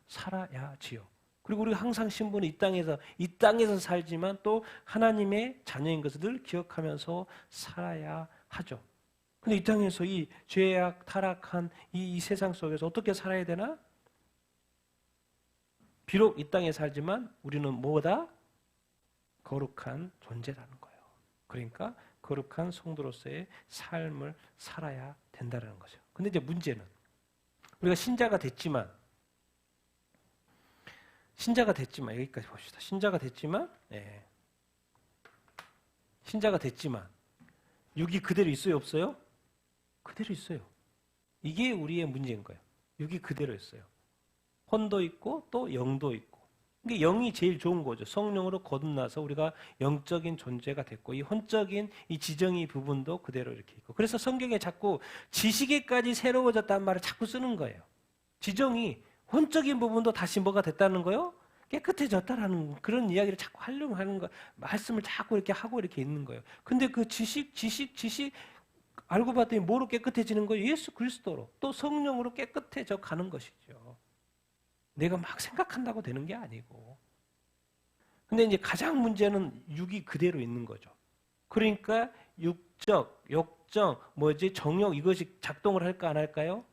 살아야지요. 그리고 우리가 항상 신분은 이 땅에서 살지만 또 하나님의 자녀인 것을 늘 기억하면서 살아야 하죠. 근데 이 땅에서 이 죄악, 타락한 이 세상 속에서 어떻게 살아야 되나? 비록 이 땅에 살지만 우리는 뭐다? 거룩한 존재라는 거예요. 그러니까 거룩한 성도로서의 삶을 살아야 된다는 거죠. 근데 이제 문제는 우리가 신자가 됐지만 여기까지 봅시다. 신자가 됐지만 육이 그대로 있어요, 없어요? 그대로 있어요. 이게 우리의 문제인 거예요. 육이 그대로 있어요. 혼도 있고 또 영도 있고. 이게 영이 제일 좋은 거죠. 성령으로 거듭나서 우리가 영적인 존재가 됐고 이 혼적인 이 지정의 부분도 그대로 이렇게 있고. 그래서 성경에 자꾸 지식에까지 새로워졌다는 말을 자꾸 쓰는 거예요. 지정이 혼적인 부분도 다시 뭐가 됐다는 거예요? 깨끗해졌다라는 그런 이야기를 자꾸 하려고 하는 거, 말씀을 자꾸 이렇게 하고 이렇게 있는 거예요. 근데 그 지식 알고 봤더니 뭐로 깨끗해지는 거예요? 예수 그리스도로 또 성령으로 깨끗해져 가는 것이죠. 내가 막 생각한다고 되는 게 아니고. 근데 이제 가장 문제는 육이 그대로 있는 거죠. 그러니까 육적, 욕정, 정욕 이것이 작동을 할까 안 할까요?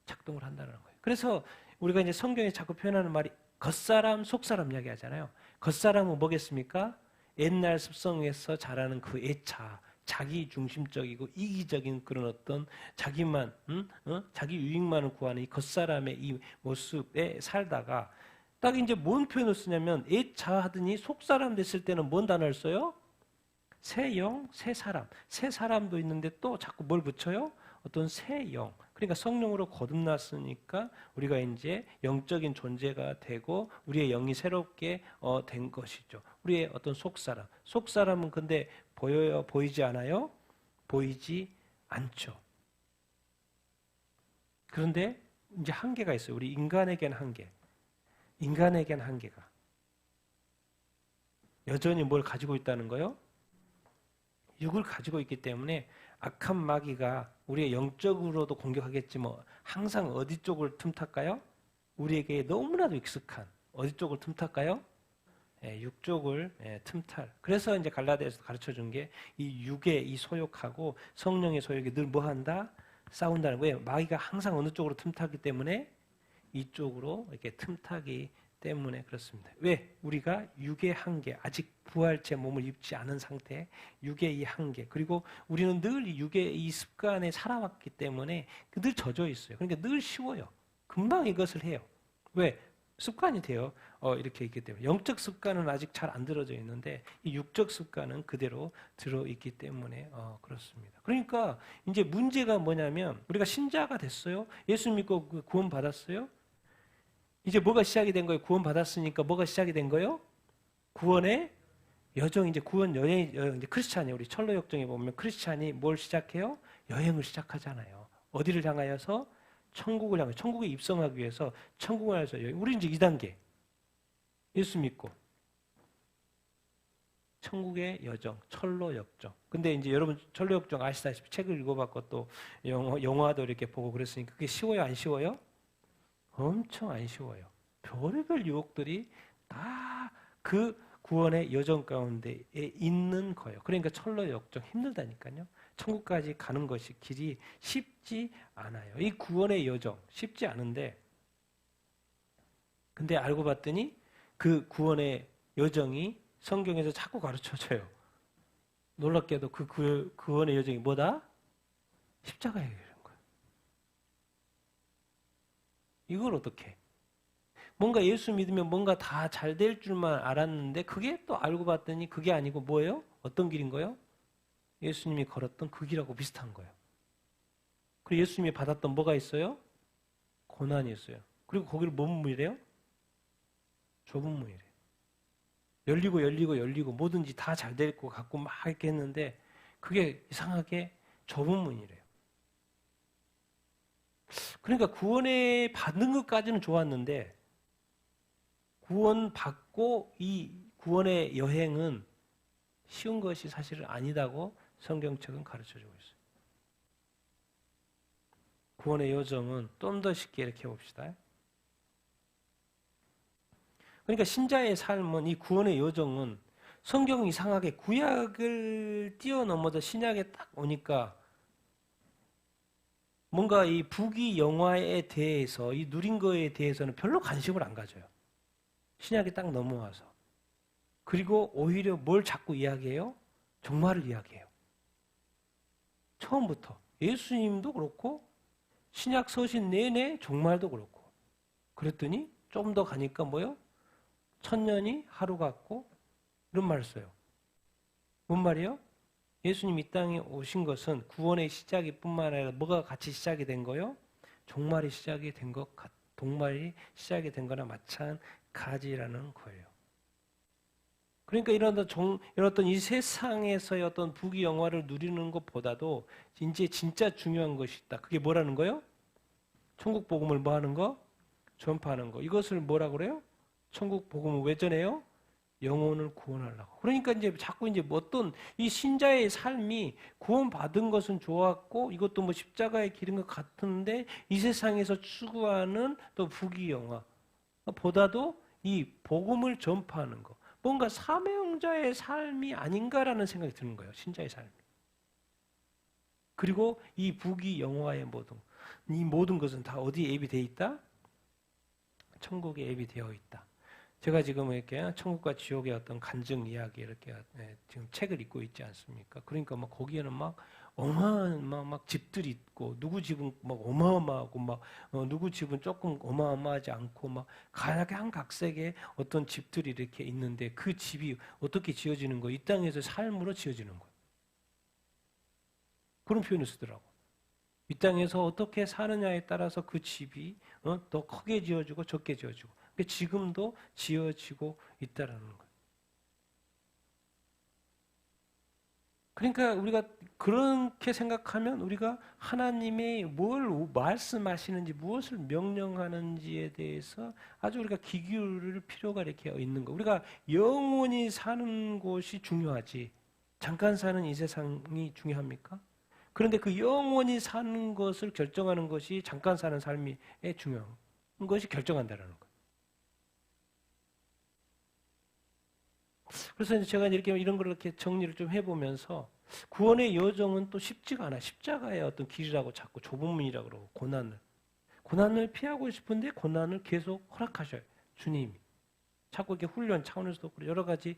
작동을 한다는 거예요. 그래서 우리가 이제 성경에 자꾸 표현하는 말이 겉사람, 속사람 이야기 하잖아요. 겉사람은 뭐겠습니까? 옛날 습성에서 자라는 그 애차, 자기 중심적이고 이기적인 그런 어떤 자기만, 자기 유익만을 구하는 이 겉사람의 이 모습에 살다가 딱 이제 뭔 표현을 쓰냐면 애차하더니 속사람 됐을 때는 뭔 단어를 써요? 새 영, 새 사람. 새 사람도 있는데 또 자꾸 뭘 붙여요? 어떤 새 영. 그러니까 성령으로 거듭났으니까 우리가 이제 영적인 존재가 되고 우리의 영이 새롭게 된 것이죠. 우리의 어떤 속사람. 속사람은 근데 보여요? 보이지 않아요? 보이지 않죠. 그런데 이제 한계가 있어요. 우리 인간에겐 한계. 인간에겐 한계가. 여전히 뭘 가지고 있다는 거요? 육을 가지고 있기 때문에 악한 마귀가 우리의 영적으로도 공격하겠지 항상 어디 쪽을 틈탈까요? 우리에게 너무나도 익숙한 어디 쪽을 틈탈까요? 육 쪽을 틈탈. 그래서 이제 갈라디아에서 가르쳐 준 게 이 육의 이 소욕하고 성령의 소욕이 늘 뭐 한다? 싸운다는 거예요. 마귀가 항상 어느 쪽으로 틈타기 때문에 이쪽으로 이렇게 틈타기 때문에 그렇습니다. 왜? 우리가 육의 한계, 아직 부활체 몸을 입지 않은 상태, 육의 이 한계, 그리고 우리는 늘 육의 이 습관에 살아왔기 때문에 늘 젖어 있어요. 그러니까 늘 쉬워요. 금방 이것을 해요. 왜? 습관이 돼요. 이렇게 있기 때문에. 영적 습관은 아직 잘 안 들어져 있는데 이 육적 습관은 그대로 들어있기 때문에 그렇습니다. 그러니까 이제 문제가 뭐냐면 우리가 신자가 됐어요. 예수 믿고 구원 받았어요. 이제 뭐가 시작이 된 거예요? 구원 받았으니까 뭐가 시작이 된 거예요? 구원의 여정, 이제 구원 여행, 이제 크리스찬이 우리 철로 역정에 보면 크리스찬이 뭘 시작해요? 여행을 시작하잖아요. 어디를 향하여서? 천국을 향해, 천국에 입성하기 위해서 천국을 향해서 여행. 우리 이제 2단계. 예수 믿고. 천국의 여정, 철로 역정. 근데 이제 여러분 철로 역정 아시다시피 책을 읽어봤고 또 영화도 이렇게 보고 그랬으니까 그게 쉬워요, 안 쉬워요? 엄청 안 쉬워요. 별의별 유혹들이 다 그 구원의 여정 가운데에 있는 거예요. 그러니까 철로 역정 힘들다니까요. 천국까지 가는 것이 길이 쉽지 않아요. 이 구원의 여정 쉽지 않은데 근데 알고 봤더니 그 구원의 여정이 성경에서 자꾸 가르쳐줘요. 놀랍게도 그 구원의 여정이 뭐다? 십자가에 이르는 거예요. 이걸 어떻게? 뭔가 예수 믿으면 뭔가 다 잘 될 줄만 알았는데 그게 또 알고 봤더니 그게 아니고 뭐예요? 어떤 길인 거예요? 예수님이 걸었던 그 길하고 비슷한 거예요. 그리고 예수님이 받았던 뭐가 있어요? 고난이 있어요. 그리고 거기를 뭔 문이래요? 좁은 문이래요. 열리고 뭐든지 다 잘 될 것 같고 막 이렇게 했는데 그게 이상하게 좁은 문이래요. 그러니까 구원에 받는 것까지는 좋았는데 구원 받고 이 구원의 여행은 쉬운 것이 사실은 아니다고 성경책은 가르쳐주고 있어요. 구원의 여정은 좀 더 쉽게 이렇게 해봅시다. 그러니까 신자의 삶은 이 구원의 여정은 성경은 이상하게 구약을 뛰어넘어서 신약에 딱 오니까 뭔가 이 부귀 영화에 대해서 이 누린 거에 대해서는 별로 관심을 안 가져요. 신약이 딱 넘어와서. 그리고 오히려 뭘 자꾸 이야기해요? 종말을 이야기해요. 처음부터. 예수님도 그렇고 신약 서신 내내 종말도 그렇고. 그랬더니 좀 더 가니까 뭐요? 1000년이 하루 같고 이런 말을 써요. 뭔 말이에요? 예수님 이 땅에 오신 것은 구원의 시작이 뿐만 아니라 뭐가 같이 시작이 된 거요? 종말이 시작이 된 것 같, 종말이 시작이 된 거나 마찬가지라는 거예요. 그러니까 이런 어떤 이 세상에서의 어떤 부귀 영화를 누리는 것보다도 이제 진짜 중요한 것이 있다. 그게 뭐라는 거예요? 천국 복음을 뭐 하는 거? 전파하는 거. 이것을 뭐라 그래요? 천국 복음을 왜 전해요? 영혼을 구원하려고. 그러니까 이제 자꾸 이제 어떤 이 신자의 삶이 구원받은 것은 좋았고 이것도 뭐 십자가의 길인 것 같은데 이 세상에서 추구하는 또 부귀 영화 보다도 이 복음을 전파하는 거. 뭔가 사명자의 삶이 아닌가라는 생각이 드는 거예요. 신자의 삶이. 그리고 이 부귀 영화의 이 모든 것은 다 어디에 앱이 있다? 천국에 앱이 되어 있다. 제가 지금 이렇게 천국과 지옥의 어떤 간증 이야기 이렇게 지금 책을 읽고 있지 않습니까? 그러니까 막 거기에는 막 어마어마한 막 집들이 있고 누구 집은 막 어마어마하고 막 누구 집은 조금 어마어마하지 않고 막 각양각색의 어떤 집들이 이렇게 있는데 그 집이 어떻게 지어지는 거? 이 땅에서 삶으로 지어지는 거예요. 그런 표현을 쓰더라고. 이 땅에서 어떻게 사느냐에 따라서 그 집이 더 크게 지어지고 적게 지어지고 지금도 지어지고 있다라는 거예요. 그러니까 우리가 그렇게 생각하면 우리가 하나님의 뭘 말씀하시는지 무엇을 명령하는지에 대해서 아주 우리가 귀 기울일 필요가 이렇게 있는 거. 우리가 영원히 사는 곳이 중요하지. 잠깐 사는 이 세상이 중요합니까? 그런데 그 영원히 사는 것을 결정하는 것이 잠깐 사는 삶이 중요한 것이 결정한다는 거예요. 그래서 이제 제가 이렇게 이런 걸 이렇게 정리를 좀 해보면서 구원의 여정은 또 쉽지가 않아. 십자가의 어떤 길이라고 자꾸 좁은 문이라고 그러고 고난을 피하고 싶은데 고난을 계속 허락하셔요. 주님이. 자꾸 이렇게 훈련 차원에서도 그래. 여러 가지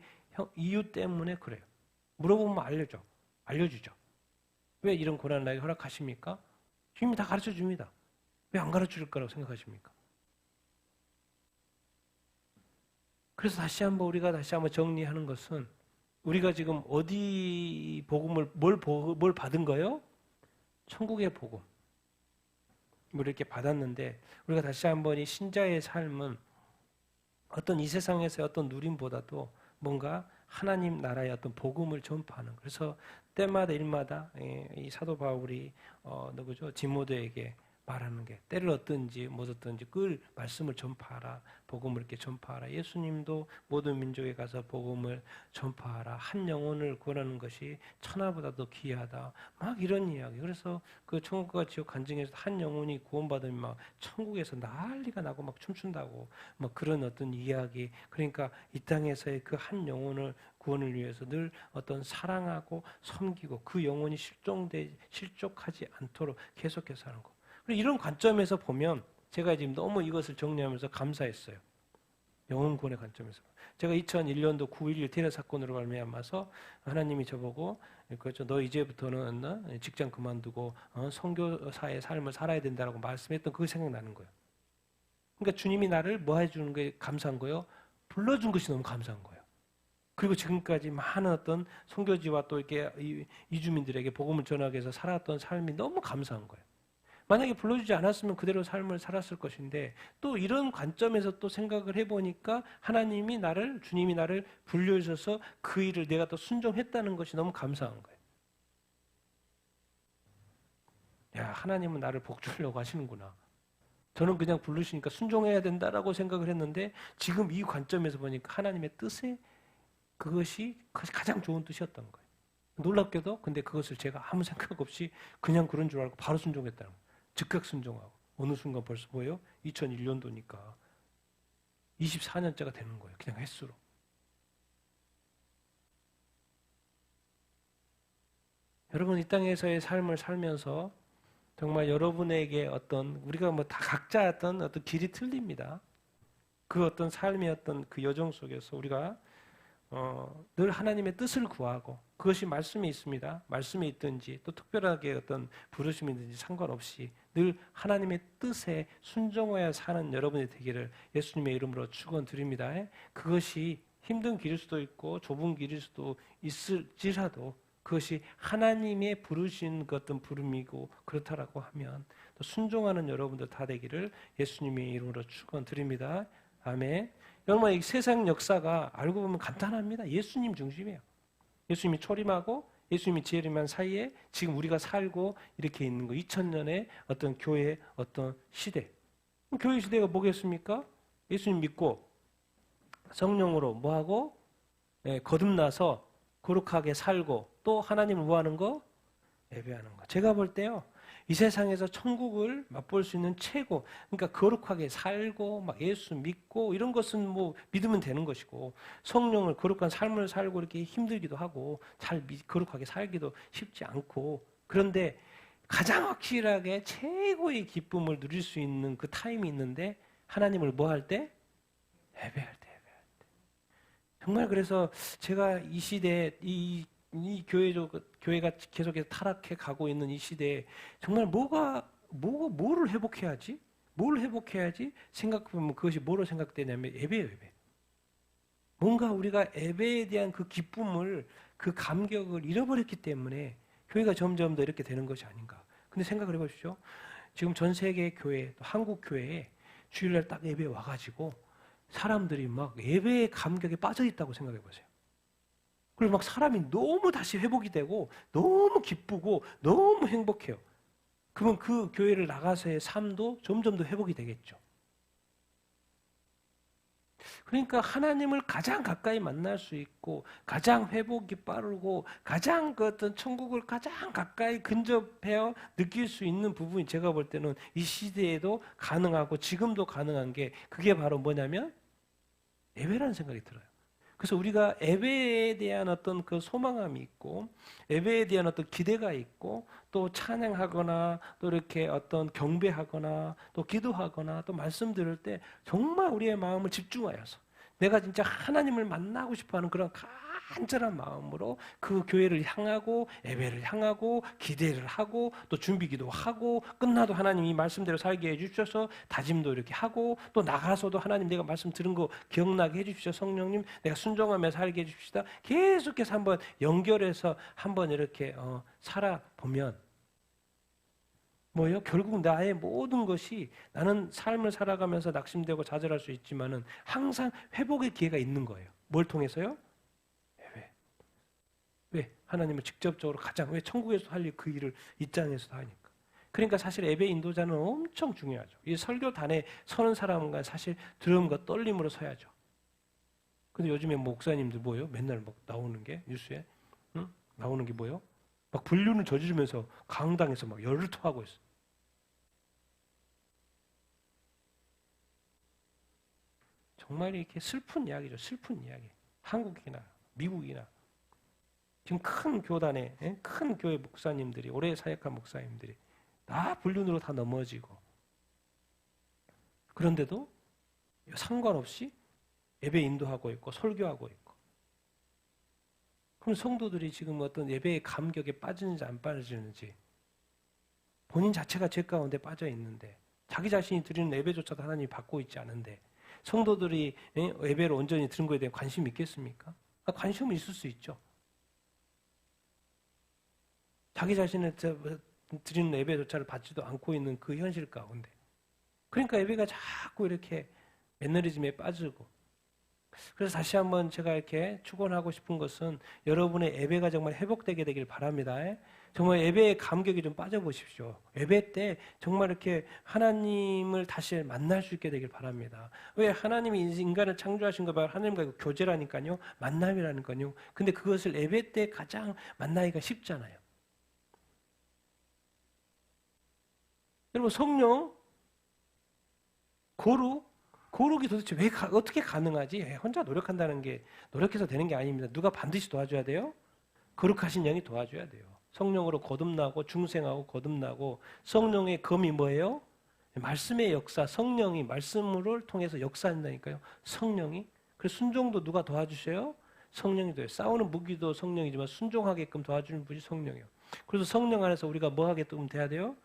이유 때문에 그래요. 물어보면 알려주죠. 왜 이런 고난을 나에게 허락하십니까? 주님이 다 가르쳐 줍니다. 왜 안 가르쳐 줄 거라고 생각하십니까? 그래서 우리가 다시 한번 정리하는 것은 우리가 지금 어디 복음을 뭘 받은 거예요? 천국의 복음. 이렇게 받았는데 우리가 다시 한번 이 신자의 삶은 어떤 이 세상에서의 어떤 누림보다도 뭔가 하나님 나라의 어떤 복음을 전파하는. 그래서 때마다 일마다 이 사도 바울이 누구죠? 디모데에게 말하는 게 때를 얻든지 못 얻든지 그 말씀을 전파하라. 복음을 이렇게 전파하라. 예수님도 모든 민족에 가서 복음을 전파하라. 한 영혼을 구원하는 것이 천하보다도 귀하다. 막 이런 이야기. 그래서 그 천국과 지옥 간증에서 한 영혼이 구원받으면 막 천국에서 난리가 나고 막 춤춘다고 막 그런 어떤 이야기. 그러니까 이 땅에서의 그 한 영혼을 구원을 위해서 늘 어떤 사랑하고 섬기고 그 영혼이 실족하지 않도록 계속해서 하는 거. 이런 관점에서 보면 제가 지금 너무 이것을 정리하면서 감사했어요. 영혼 구원의 관점에서. 제가 2001년도 9.11 테러 사건으로 말미암아서 하나님이 저보고 그렇죠. 너 이제부터는 직장 그만두고 선교사의 삶을 살아야 된다라고 말씀했던 그게 생각나는 거예요. 그러니까 주님이 나를 뭐 해주는 게 감사한 거예요? 불러준 것이 너무 감사한 거예요. 그리고 지금까지 많은 어떤 선교지와 또 이렇게 이주민들에게 복음을 전하기 위해서 살았던 삶이 너무 감사한 거예요. 만약에 불러주지 않았으면 그대로 삶을 살았을 것인데 또 이런 관점에서 또 생각을 해보니까 주님이 나를 불러주셔서 그 일을 내가 또 순종했다는 것이 너무 감사한 거예요. 야, 하나님은 나를 복주려고 하시는구나. 저는 그냥 부르시니까 순종해야 된다라고 생각을 했는데 지금 이 관점에서 보니까 하나님의 뜻에 그것이 가장 좋은 뜻이었던 거예요. 놀랍게도 근데 그것을 제가 아무 생각 없이 그냥 그런 줄 알고 바로 순종했다는 거예요. 즉각 순종하고 어느 순간 벌써 뭐예요? 2001년도니까 24년째가 되는 거예요. 그냥 횟수로. 여러분 이 땅에서의 삶을 살면서 정말 여러분에게 우리가 뭐 다 각자 어떤 길이 틀립니다. 그 어떤 삶의 어떤 그 여정 속에서 우리가 늘 하나님의 뜻을 구하고 그것이 말씀에 있습니다. 말씀에 있든지 또 특별하게 어떤 부르심이 있든지 상관없이 늘 하나님의 뜻에 순종하여 사는 여러분이 되기를 예수님의 이름으로 축원드립니다. 그것이 힘든 길일 수도 있고 좁은 길일 수도 있을지라도 그것이 하나님의 부르신 어떤 부름이고 그렇다라고 하면 또 순종하는 여러분들 다 되기를 예수님의 이름으로 축원드립니다. 아멘. 여러분 이 세상 역사가 알고 보면 간단합니다. 예수님 중심이에요. 예수님이 초림하고 예수님이 재림한 사이에 지금 우리가 살고 이렇게 있는 거 2000년의 어떤 교회의 어떤 시대. 교회 시대가 뭐겠습니까? 예수님 믿고 성령으로 뭐하고 거듭나서 거룩하게 살고 또 하나님을 뭐하는 거? 예배하는 거. 제가 볼 때요. 이 세상에서 천국을 맛볼 수 있는 최고, 그러니까 거룩하게 살고 막 예수 믿고 이런 것은 뭐 믿으면 되는 것이고 성령을 거룩한 삶을 살고 이렇게 힘들기도 하고 거룩하게 살기도 쉽지 않고 그런데 가장 확실하게 최고의 기쁨을 누릴 수 있는 그 타임이 있는데 하나님을 뭐 할 때? 예배할 때. 정말 그래서 제가 이 시대에 이 교회가 계속해서 타락해 가고 있는 이 시대에 정말 뭐를 회복해야지? 뭘 회복해야지? 생각해보면 그것이 뭐로 생각되냐면 예배예요, 예배. 뭔가 우리가 예배에 대한 그 기쁨을, 그 감격을 잃어버렸기 때문에 교회가 점점 더 이렇게 되는 것이 아닌가. 근데 생각을 해보십시오. 지금 전 세계 교회, 또 한국 교회에 주일날 딱 예배에 와가지고 사람들이 막 예배의 감격에 빠져 있다고 생각해 보세요. 그리고 막 사람이 너무 다시 회복이 되고 너무 기쁘고 너무 행복해요. 그러면 그 교회를 나가서의 삶도 점점 더 회복이 되겠죠. 그러니까 하나님을 가장 가까이 만날 수 있고 가장 회복이 빠르고 가장 그 어떤 천국을 가장 가까이 근접해요 느낄 수 있는 부분이 제가 볼 때는 이 시대에도 가능하고 지금도 가능한 게 그게 바로 뭐냐면 예배라는 생각이 들어요. 그래서 우리가 예배에 대한 어떤 그 소망함이 있고 예배에 대한 어떤 기대가 있고 또 찬양하거나 또 이렇게 어떤 경배하거나 또 기도하거나 또 말씀 들을 때 정말 우리의 마음을 집중하여서 내가 진짜 하나님을 만나고 싶어하는 그런 간절한 마음으로 그 교회를 향하고 예배를 향하고 기대를 하고 또 준비기도 하고 끝나도 하나님 이 말씀대로 살게 해주셔서 다짐도 이렇게 하고 또 나가서도 하나님 내가 말씀 들은 거 기억나게 해주시죠. 성령님 내가 순종하며 살게 해주시다. 계속해서 한번 연결해서 한번 이렇게 살아보면 뭐예요? 결국 나의 모든 것이 나는 삶을 살아가면서 낙심되고 좌절할 수 있지만은 항상 회복의 기회가 있는 거예요. 뭘 통해서요? 왜? 하나님을 직접적으로 가장 왜 천국에서 할 그 일을 이 땅에서도 하니까. 그러니까 사실 예배 인도자는 엄청 중요하죠. 이 설교단에 서는 사람과 사실 두려움과 떨림으로 서야죠. 근데 요즘에 목사님들 뭐예요? 맨날 막 나오는 게 뉴스에 나오는 게 뭐예요? 막 불륜을 저지르면서 강당에서 막 열을 토하고 있어. 정말 이렇게 슬픈 이야기죠. 슬픈 이야기. 한국이나 미국이나 지금 큰 교단에 큰 교회 목사님들이 오래 사역한 목사님들이 다 불륜으로 다 넘어지고 그런데도 상관없이 예배 인도하고 있고 설교하고 있고 그럼 성도들이 지금 어떤 예배의 감격에 빠지는지 안 빠지는지 본인 자체가 죄 가운데 빠져 있는데 자기 자신이 드리는 예배조차도 하나님이 받고 있지 않은데 성도들이 예배를 온전히 드린 거에 대해 관심이 있겠습니까? 관심은 있을 수 있죠. 자기 자신을 드리는 예배조차를 받지도 않고 있는 그 현실 가운데 그러니까 예배가 자꾸 이렇게 매너리즘에 빠지고 그래서 다시 한번 제가 이렇게 축원하고 싶은 것은 여러분의 예배가 정말 회복되게 되길 바랍니다. 정말 예배의 감격이 좀 빠져보십시오. 예배 때 정말 이렇게 하나님을 다시 만날 수 있게 되길 바랍니다. 왜 하나님이 인간을 창조하신 거 봐요. 하나님과 교제라니까요. 만남이라니까요. 근데 그것을 예배 때 가장 만나기가 쉽잖아요. 여러분 성령, 거룩이 도대체 어떻게 가능하지? 혼자 노력한다는 게 노력해서 되는 게 아닙니다. 누가 반드시 도와줘야 돼요? 거룩하신 영이 도와줘야 돼요. 성령으로 거듭나고 중생하고 거듭나고 성령의 검이 뭐예요? 말씀의 역사, 성령이 말씀을 통해서 역사한다니까요. 성령이. 그래서 순종도 누가 도와주셔요? 성령이 도와요. 싸우는 무기도 성령이지만 순종하게끔 도와주는 분이 성령이에요. 그래서 성령 안에서 우리가 뭐 하게끔 돼야 돼요?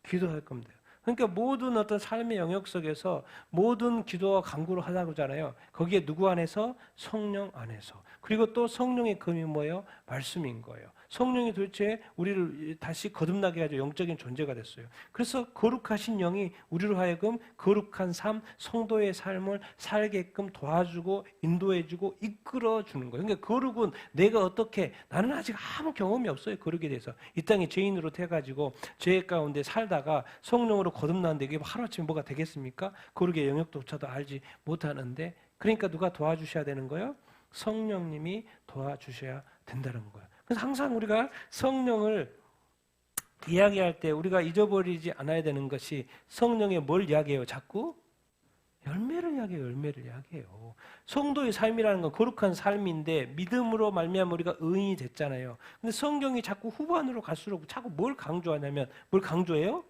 기도할 겁니다. 그러니까 모든 어떤 삶의 영역 속에서 모든 기도와 간구를 하라고 하잖아요. 거기에 누구 안에서? 성령 안에서. 그리고 또 성령의 검이 뭐예요? 말씀인 거예요. 성령이 도대체 우리를 다시 거듭나게 해가지고 영적인 존재가 됐어요. 그래서 거룩하신 영이 우리로 하여금 거룩한 삶, 성도의 삶을 살게끔 도와주고 인도해주고 이끌어주는 거예요. 그러니까 거룩은 내가 어떻게 나는 아직 아무 경험이 없어요. 거룩에 대해서. 이 땅에 죄인으로 태가지고 죄 가운데 살다가 성령으로 거듭나는데 이게 하루아침에 뭐가 되겠습니까? 거룩의 영역조차도 알지 못하는데 그러니까 누가 도와주셔야 되는 거예요? 성령님이 도와주셔야 된다는 거예요. 그래서 항상 우리가 성령을 이야기할 때 우리가 잊어버리지 않아야 되는 것이 성령의 뭘 이야기해요? 자꾸? 열매를 이야기해요. 열매를 이야기해요. 성도의 삶이라는 건 거룩한 삶인데 믿음으로 말미암아 우리가 의인이 됐잖아요. 근데 성경이 자꾸 후반으로 갈수록 자꾸 뭘 강조하냐면 뭘 강조해요?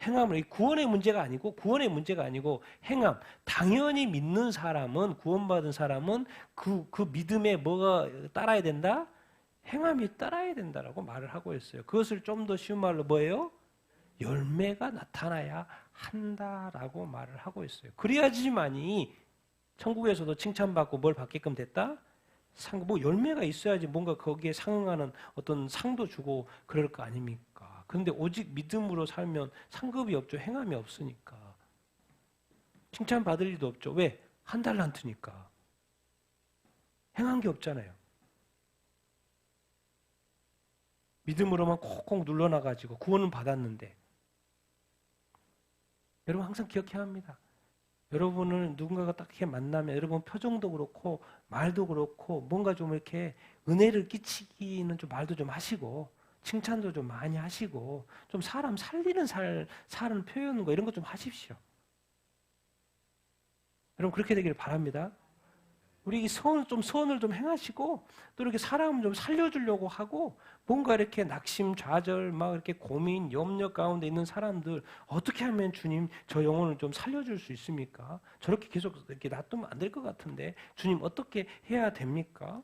행함을. 구원의 문제가 아니고 행함. 당연히 믿는 사람은 구원받은 사람은 그 믿음에 뭐가 따라야 된다? 행함이 따라야 된다라고 말을 하고 있어요. 그것을 좀 더 쉬운 말로 뭐예요? 열매가 나타나야 한다라고 말을 하고 있어요. 그래야지만이 천국에서도 칭찬받고 뭘 받게끔 됐다? 뭐 열매가 있어야지 뭔가 거기에 상응하는 어떤 상도 주고 그럴 거 아닙니까? 그런데 오직 믿음으로 살면 상급이 없죠. 행함이 없으니까. 칭찬받을 일도 없죠. 왜? 한 달란트니까. 행한 게 없잖아요. 믿음으로만 콕콕 눌러놔가지고 구원은 받았는데 여러분 항상 기억해야 합니다. 여러분을 누군가가 딱 이렇게 만나면 여러분 표정도 그렇고 말도 그렇고 뭔가 좀 이렇게 은혜를 끼치기는 좀 말도 좀 하시고 칭찬도 좀 많이 하시고 좀 사람 살리는 사는 표현 거 이런 거 좀 하십시오. 여러분 그렇게 되기를 바랍니다. 우리 선을 좀 행하시고 또 이렇게 사람을 좀 살려주려고 하고 뭔가 이렇게 낙심좌절 막 이렇게 고민 염려 가운데 있는 사람들 어떻게 하면 주님 저 영혼을 좀 살려줄 수 있습니까? 저렇게 계속 이렇게 놔두면 안 될 것 같은데 주님 어떻게 해야 됩니까?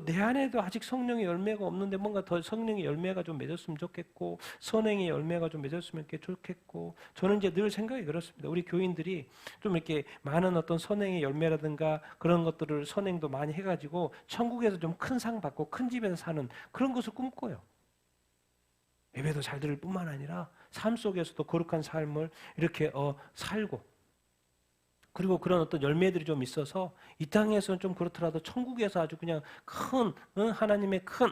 내 안에도 아직 성령의 열매가 없는데 뭔가 더 성령의 열매가 좀 맺었으면 좋겠고 선행의 열매가 좀 맺었으면 좋겠고 저는 이제 늘 생각이 그렇습니다. 우리 교인들이 좀 이렇게 많은 어떤 선행의 열매라든가 그런 것들을 선행도 많이 해가지고 천국에서 좀 큰 상 받고 큰 집에서 사는 그런 것을 꿈꿔요. 예배도 잘 들을 뿐만 아니라 삶 속에서도 거룩한 삶을 이렇게 살고 그리고 그런 어떤 열매들이 좀 있어서 이 땅에서는 좀 그렇더라도 천국에서 아주 그냥 큰 하나님의 큰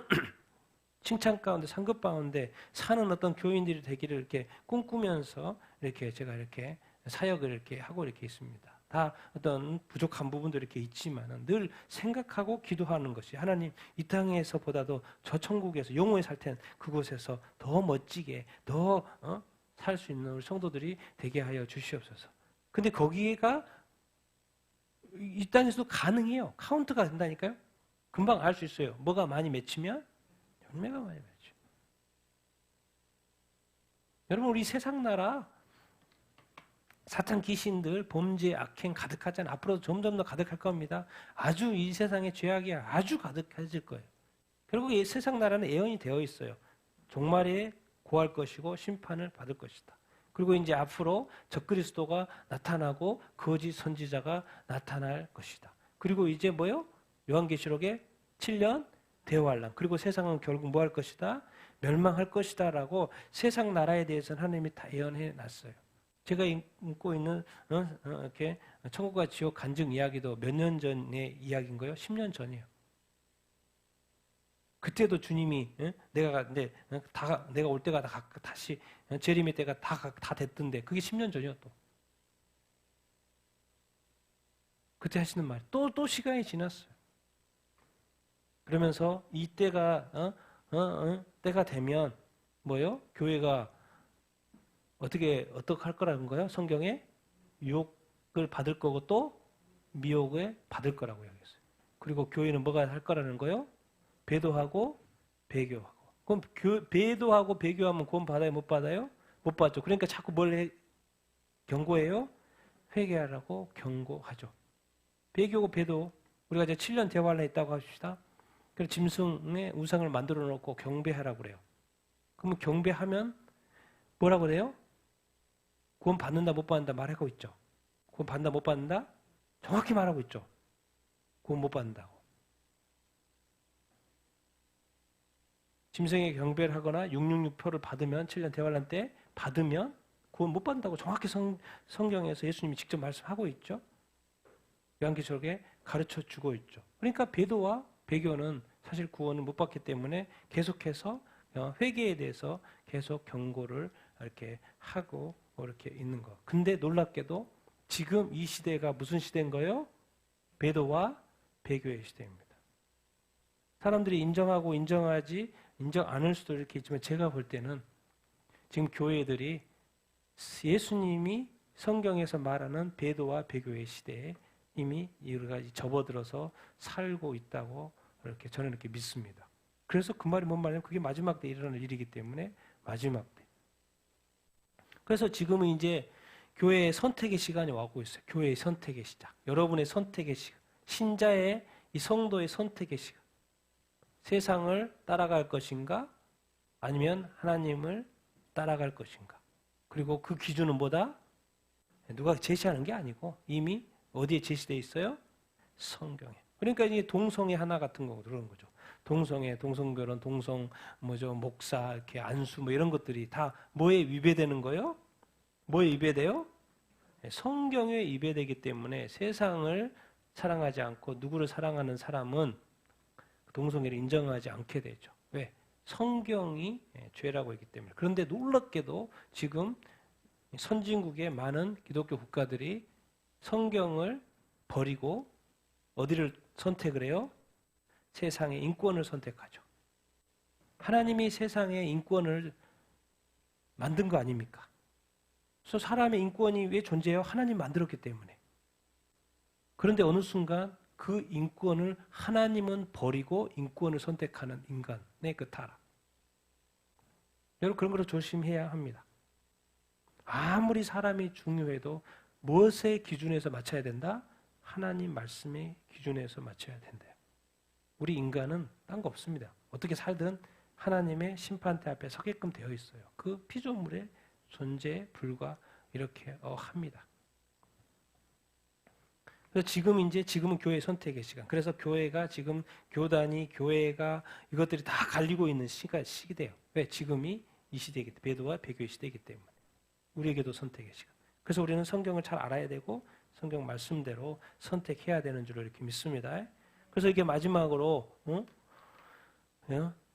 칭찬 가운데 상급 가운데 사는 어떤 교인들이 되기를 이렇게 꿈꾸면서 이렇게 제가 이렇게 사역을 이렇게 하고 이렇게 있습니다. 다 어떤 부족한 부분도 이렇게 있지만은 늘 생각하고 기도하는 것이 하나님 이 땅에서보다도 저 천국에서 영원히 살 텐 그곳에서 더 멋지게 더 살 수 있는 우리 성도들이 되게 하여 주시옵소서. 근데 거기가 이 땅에서도 가능해요. 카운트가 된다니까요. 금방 알 수 있어요. 뭐가 많이 맺히면 열매가 많이 맺혀. 여러분 우리 세상 나라 사탄 귀신들 범죄 악행 가득하잖아요. 앞으로도 점점 더 가득할 겁니다. 아주 이 세상에 죄악이 아주 가득해질 거예요. 결국 이 세상 나라는 예언이 되어 있어요. 종말에 고할 것이고 심판을 받을 것이다. 그리고 이제 앞으로 적그리스도가 나타나고 거짓 선지자가 나타날 것이다. 그리고 이제 뭐요? 요한계시록에 7년 대환란. 그리고 세상은 결국 뭐 할 것이다? 멸망할 것이다 라고 세상 나라에 대해서는 하나님이 다 예언해 놨어요. 제가 읽고 있는 이렇게 천국과 지옥 간증 이야기도 몇 년 전의 이야기인 거예요? 10년 전이에요. 그때도 주님이 내가 올 때가 다시 재림의 때가 다 됐던데 그게 10년 전이요 또. 그때 하시는 말 또 시간이 지났어요. 그러면서 이 때가 때가 되면 뭐요? 교회가 어떻게 할 거라는 거예요? 성경에 유혹을 받을 거고 또 미혹을 받을 거라고 이야기했어요. 그리고 교회는 뭐가 할 거라는 거예요? 배도하고 배교하고. 그럼 배도하고 배교하면 구원 받아요? 못 받아요? 못 받죠. 그러니까 자꾸 경고해요? 회개하라고 경고하죠. 배교고 배도. 우리가 이제 7년 대환란에 있다고 합시다. 그래서 짐승의 우상을 만들어 놓고 경배하라고 그래요. 그러면 경배하면 뭐라고 그래요? 구원 받는다 못 받는다 말하고 있죠. 구원 받는다 못 받는다? 정확히 말하고 있죠. 구원 못 받는다고. 짐승에게 경배를 하거나 666표를 받으면 7년 대환란 때 받으면 구원 못 받는다고 정확히 성경에서 예수님이 직접 말씀하고 있죠. 요한계시록에 가르쳐 주고 있죠. 그러니까 배도와 배교는 사실 구원을 못 받기 때문에 계속해서 회개에 대해서 계속 경고를 이렇게 하고 이렇게 있는 거. 근데 놀랍게도 지금 이 시대가 무슨 시대인 거예요? 배도와 배교의 시대입니다. 사람들이 인정하고 인정 않을 수도 이렇게 있지만 제가 볼 때는 지금 교회들이 예수님이 성경에서 말하는 배도와 배교의 시대에 이미 여러 가지 접어들어서 살고 있다고 이렇게 저는 이렇게 믿습니다. 그래서 그 말이 뭔 말이냐면 그게 마지막 때 일어날 일이기 때문에 마지막 때. 그래서 지금은 이제 교회의 선택의 시간이 와고 있어요. 교회의 선택의 시작. 여러분의 선택의 시간. 신자의 이 성도의 선택의 시간. 세상을 따라갈 것인가? 아니면 하나님을 따라갈 것인가? 그리고 그 기준은 뭐다? 누가 제시하는 게 아니고 이미 어디에 제시되어 있어요? 성경에. 그러니까 이제 동성애 하나 같은 거 그런 거죠. 동성애, 동성결혼, 목사, 이렇게 안수 뭐 이런 것들이 다 뭐에 위배되는 거예요? 뭐에 위배돼요? 성경에 위배되기 때문에 세상을 사랑하지 않고 누구를 사랑하는 사람은 동성애를 인정하지 않게 되죠. 왜? 성경이 죄라고 했기 때문에. 그런데 놀랍게도 지금 선진국의 많은 기독교 국가들이 성경을 버리고 어디를 선택을 해요? 세상의 인권을 선택하죠. 하나님이 세상의 인권을 만든 거 아닙니까? 그래서 사람의 인권이 왜 존재해요? 하나님 만들었기 때문에. 그런데 어느 순간 그 인권을 하나님은 버리고 인권을 선택하는 인간의 그 타락. 여러분 그런 걸 조심해야 합니다. 아무리 사람이 중요해도 무엇의 기준에서 맞춰야 된다? 하나님 말씀의 기준에서 맞춰야 된대요. 우리 인간은 딴 거 없습니다. 어떻게 살든 하나님의 심판대 앞에 서게끔 되어 있어요. 그 피조물의 존재에 불과 이렇게 합니다. 그래서 지금은 교회 선택의 시간. 그래서 교회가 지금 교단이 교회가 이것들이 다 갈리고 있는 시기돼요. 왜? 지금이 이 시대이기 때문에 배도와 배교의 시대이기 때문에 우리에게도 선택의 시간. 그래서 우리는 성경을 잘 알아야 되고 성경 말씀대로 선택해야 되는 줄 이렇게 믿습니다. 그래서 이게 마지막으로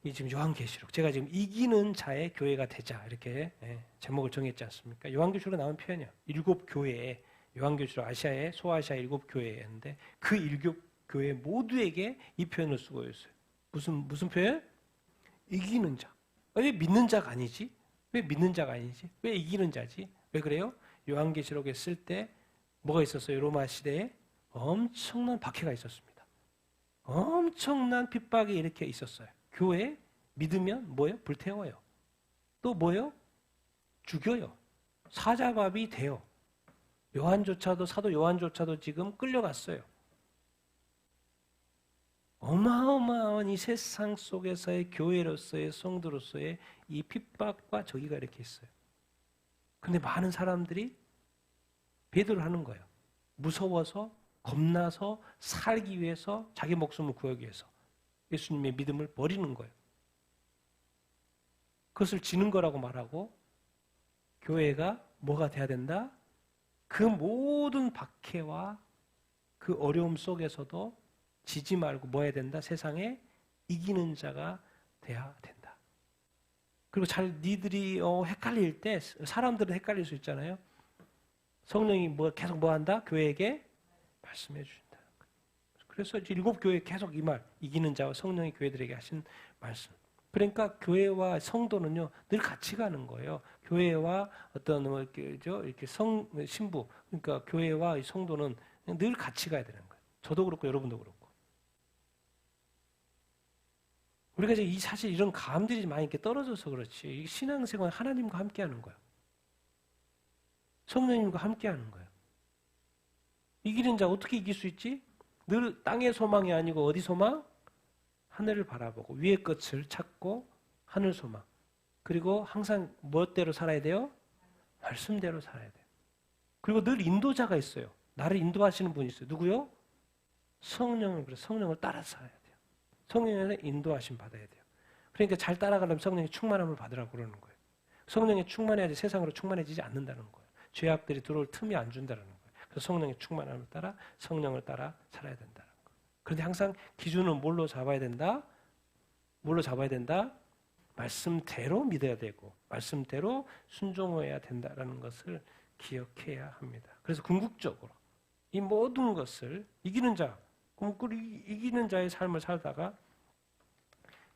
이 지금 요한계시록 제가 지금 이기는 자의 교회가 되자 이렇게 제목을 정했지 않습니까? 요한계시록에 나온 표현이요. 7교회에 요한계시록 아시아의 소아시아 7교회였는데 그 7교회 모두에게 이 표현을 쓰고 있어요. 무슨 표현? 이기는 자. 왜 믿는 자가 아니지? 왜 믿는 자가 아니지? 왜 이기는 자지? 왜 그래요? 요한계시록에 쓸 때 뭐가 있었어요? 로마 시대에 엄청난 박해가 있었습니다. 엄청난 핍박이 이렇게 있었어요. 교회 믿으면 뭐예요? 불태워요. 또 뭐예요? 죽여요. 사자밥이 돼요. 사도 요한조차도 지금 끌려갔어요. 어마어마한 이 세상 속에서의 교회로서의 성도로서의 이 핍박과 저기가 이렇게 있어요. 근데 많은 사람들이 배도를 하는 거예요. 무서워서 겁나서 살기 위해서 자기 목숨을 구하기 위해서 예수님의 믿음을 버리는 거예요. 그것을 지는 거라고 말하고 교회가 뭐가 돼야 된다? 그 모든 박해와 그 어려움 속에서도 지지 말고 뭐 해야 된다? 세상에 이기는 자가 돼야 된다. 그리고 니들이 헷갈릴 때 사람들은 헷갈릴 수 있잖아요. 성령이 계속 뭐 한다? 교회에게 말씀해 주신다. 그래서 7교회 계속 이 말, 이기는 자와 성령이 교회들에게 하신 말씀. 그러니까 교회와 성도는요 늘 같이 가는 거예요. 교회와 어떤 이렇게 신부, 그러니까 교회와 성도는 늘 같이 가야 되는 거예요. 저도 그렇고 여러분도 그렇고. 우리가 이제 사실 이런 감들이 많이 이렇게 떨어져서 그렇지. 신앙생활 하나님과 함께하는 거예요. 성령님과 함께하는 거예요. 이기는 자 어떻게 이길 수 있지? 늘 땅의 소망이 아니고 어디 소망? 하늘을 바라보고 위의 것을 찾고 하늘 소망. 그리고 항상 무엇대로 살아야 돼요? 말씀대로 살아야 돼요. 그리고 늘 인도자가 있어요. 나를 인도하시는 분이 있어요. 누구요? 성령을 따라 살아야 돼요. 성령의 인도하심 받아야 돼요. 그러니까 잘 따라가려면 성령의 충만함을 받으라고 그러는 거예요. 성령에 충만해야지 세상으로 충만해지지 않는다는 거예요. 죄악들이 들어올 틈이 안 준다는 거예요. 그래서 성령의 충만함을 따라 성령을 따라 살아야 된다는 거예요. 그런데 항상 기준은 뭘로 잡아야 된다? 뭘로 잡아야 된다? 말씀대로 믿어야 되고 말씀대로 순종해야 된다는 것을 기억해야 합니다. 그래서 궁극적으로 이 모든 것을 이기는 자, 이기는 자의 삶을 살다가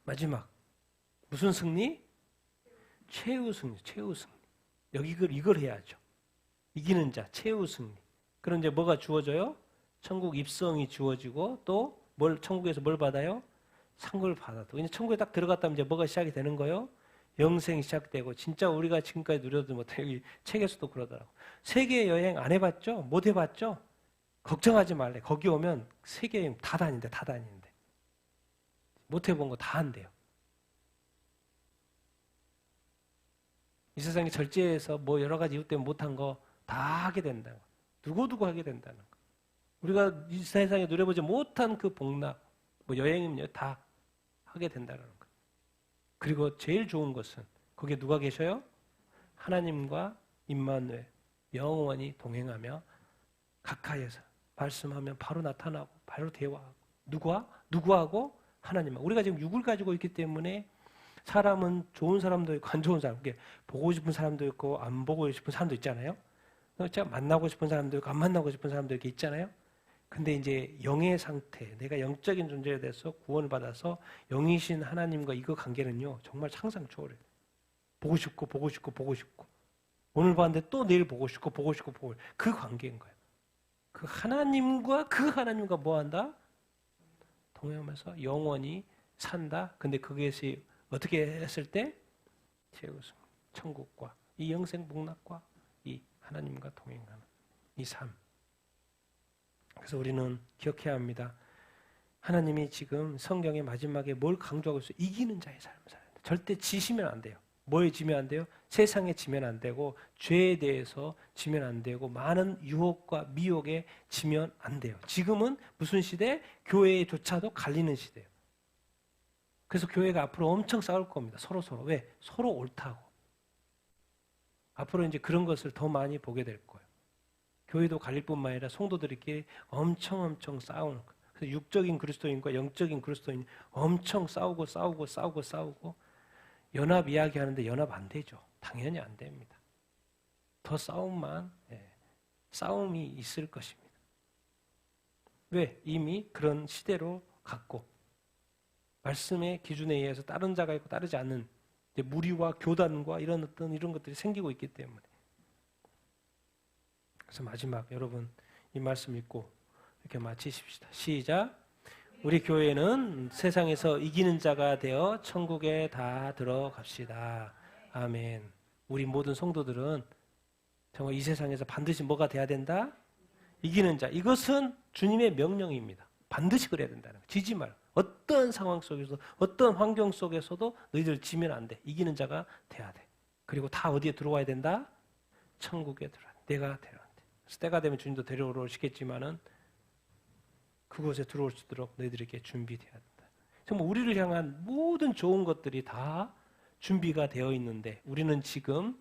마지막 무슨 승리? 최후 승리. 이걸 해야죠. 이기는 자, 최후 승리. 그럼 이제 뭐가 주어져요? 천국 입성이 주어지고 또 천국에서 뭘 받아요? 상급을 받아도. 이제 천국에 딱 들어갔다면 이제 뭐가 시작이 되는 거예요? 영생이 시작되고 진짜 우리가 지금까지 누려도 못해. 여기 책에서도 그러더라고. 세계 여행 안 해봤죠? 못 해봤죠? 걱정하지 말래. 거기 오면 세계 여행 다 다니는데. 못 해본 거 다 한대요. 이 세상에 절제해서 여러 가지 이유 때문에 못한 거 다 하게 된다고. 두고두고 하게 된다는 거. 우리가 이 세상에 누려보지 못한 그 복락, 여행은요, 다 하게 된다는 거. 그리고 제일 좋은 것은 거기에 누가 계셔요? 하나님과 임마누엘 영원히 동행하며 가까이에서 말씀하면 바로 나타나고 바로 대화하고 누구하고? 하나님하고. 우리가 지금 육을 가지고 있기 때문에 사람은 좋은 사람도 있고 안 좋은 사람, 보고 싶은 사람도 있고 안 보고 싶은 사람도 있잖아요. 제가 만나고 싶은 사람도 있고 안 만나고 싶은 사람도 이렇게 있잖아요. 근데 이제 영의 상태, 내가 영적인 존재에 대해서 구원을 받아서 영이신 하나님과 이거 관계는요 정말 항상 초월해요. 보고 싶고 오늘 봤는데 또 내일 보고 싶고 그 관계인 거예요. 그 하나님과 뭐 한다? 동행하면서 영원히 산다. 근데 그것이 어떻게 했을 때? 천국과 이 영생 복락과 이 하나님과 동행하는 이 삶. 그래서 우리는 기억해야 합니다. 하나님이 지금 성경의 마지막에 뭘 강조하고 있어요? 이기는 자의 삶을 살아야 돼요. 절대 지시면 안 돼요. 뭐에 지면 안 돼요? 세상에 지면 안 되고 죄에 대해서 지면 안 되고 많은 유혹과 미혹에 지면 안 돼요. 지금은 무슨 시대? 교회조차도 갈리는 시대예요. 그래서 교회가 앞으로 엄청 싸울 겁니다. 서로. 왜? 서로 옳다고. 앞으로 이제 그런 것을 더 많이 보게 될 거예요. 교회도 갈릴 뿐만 아니라 성도들끼리 엄청 싸우는 거예요. 그래서 육적인 그리스도인과 영적인 그리스도인 엄청 싸우고 연합 이야기하는데 연합 안 되죠. 당연히 안 됩니다. 더 싸움이 있을 것입니다. 왜? 이미 그런 시대로 갔고 말씀의 기준에 의해서 다른 자가 있고 따르지 않는 무리와 교단과 이런 것들이 생기고 있기 때문에. 그래서 마지막 여러분 이 말씀 읽고 이렇게 마치십시다. 시작. 우리 교회는 세상에서 이기는 자가 되어 천국에 다 들어갑시다. 아멘. 우리 모든 성도들은 정말 이 세상에서 반드시 뭐가 돼야 된다? 이기는 자. 이것은 주님의 명령입니다. 반드시 그래야 된다는 거. 지지 말고. 어떤 상황 속에서 어떤 환경 속에서도 너희들 지면 안 돼. 이기는 자가 돼야 돼. 그리고 다 어디에 들어와야 된다? 천국에 들어와. 내가 데려야 돼. 그래서 때가 되면 주님도 데려오러 오시겠지만은 그곳에 들어올 수 있도록 너희들에게 준비되어야 된다. 정말 우리를 향한 모든 좋은 것들이 다 준비가 되어 있는데 우리는 지금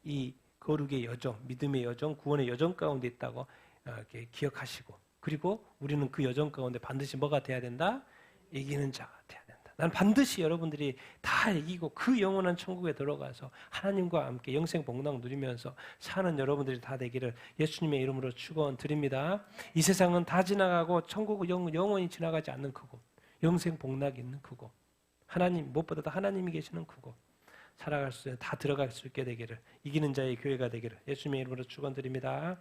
이 거룩의 여정, 믿음의 여정, 구원의 여정 가운데 있다고 이렇게 기억하시고 그리고 우리는 그 여정 가운데 반드시 뭐가 돼야 된다? 이기는 자가 돼야 된다. 난 반드시 여러분들이 다 이기고 그 영원한 천국에 들어가서 하나님과 함께 영생 복락 누리면서 사는 여러분들이 다 되기를 예수님의 이름으로 축원드립니다. 이 세상은 다 지나가고 천국은 영원히 지나가지 않는 그곳, 영생 복락이 있는 그곳, 하나님 무엇보다도 하나님이 계시는 그곳 살아갈 수 다 들어갈 수 있게 되기를 이기는 자의 교회가 되기를 예수님의 이름으로 축원드립니다.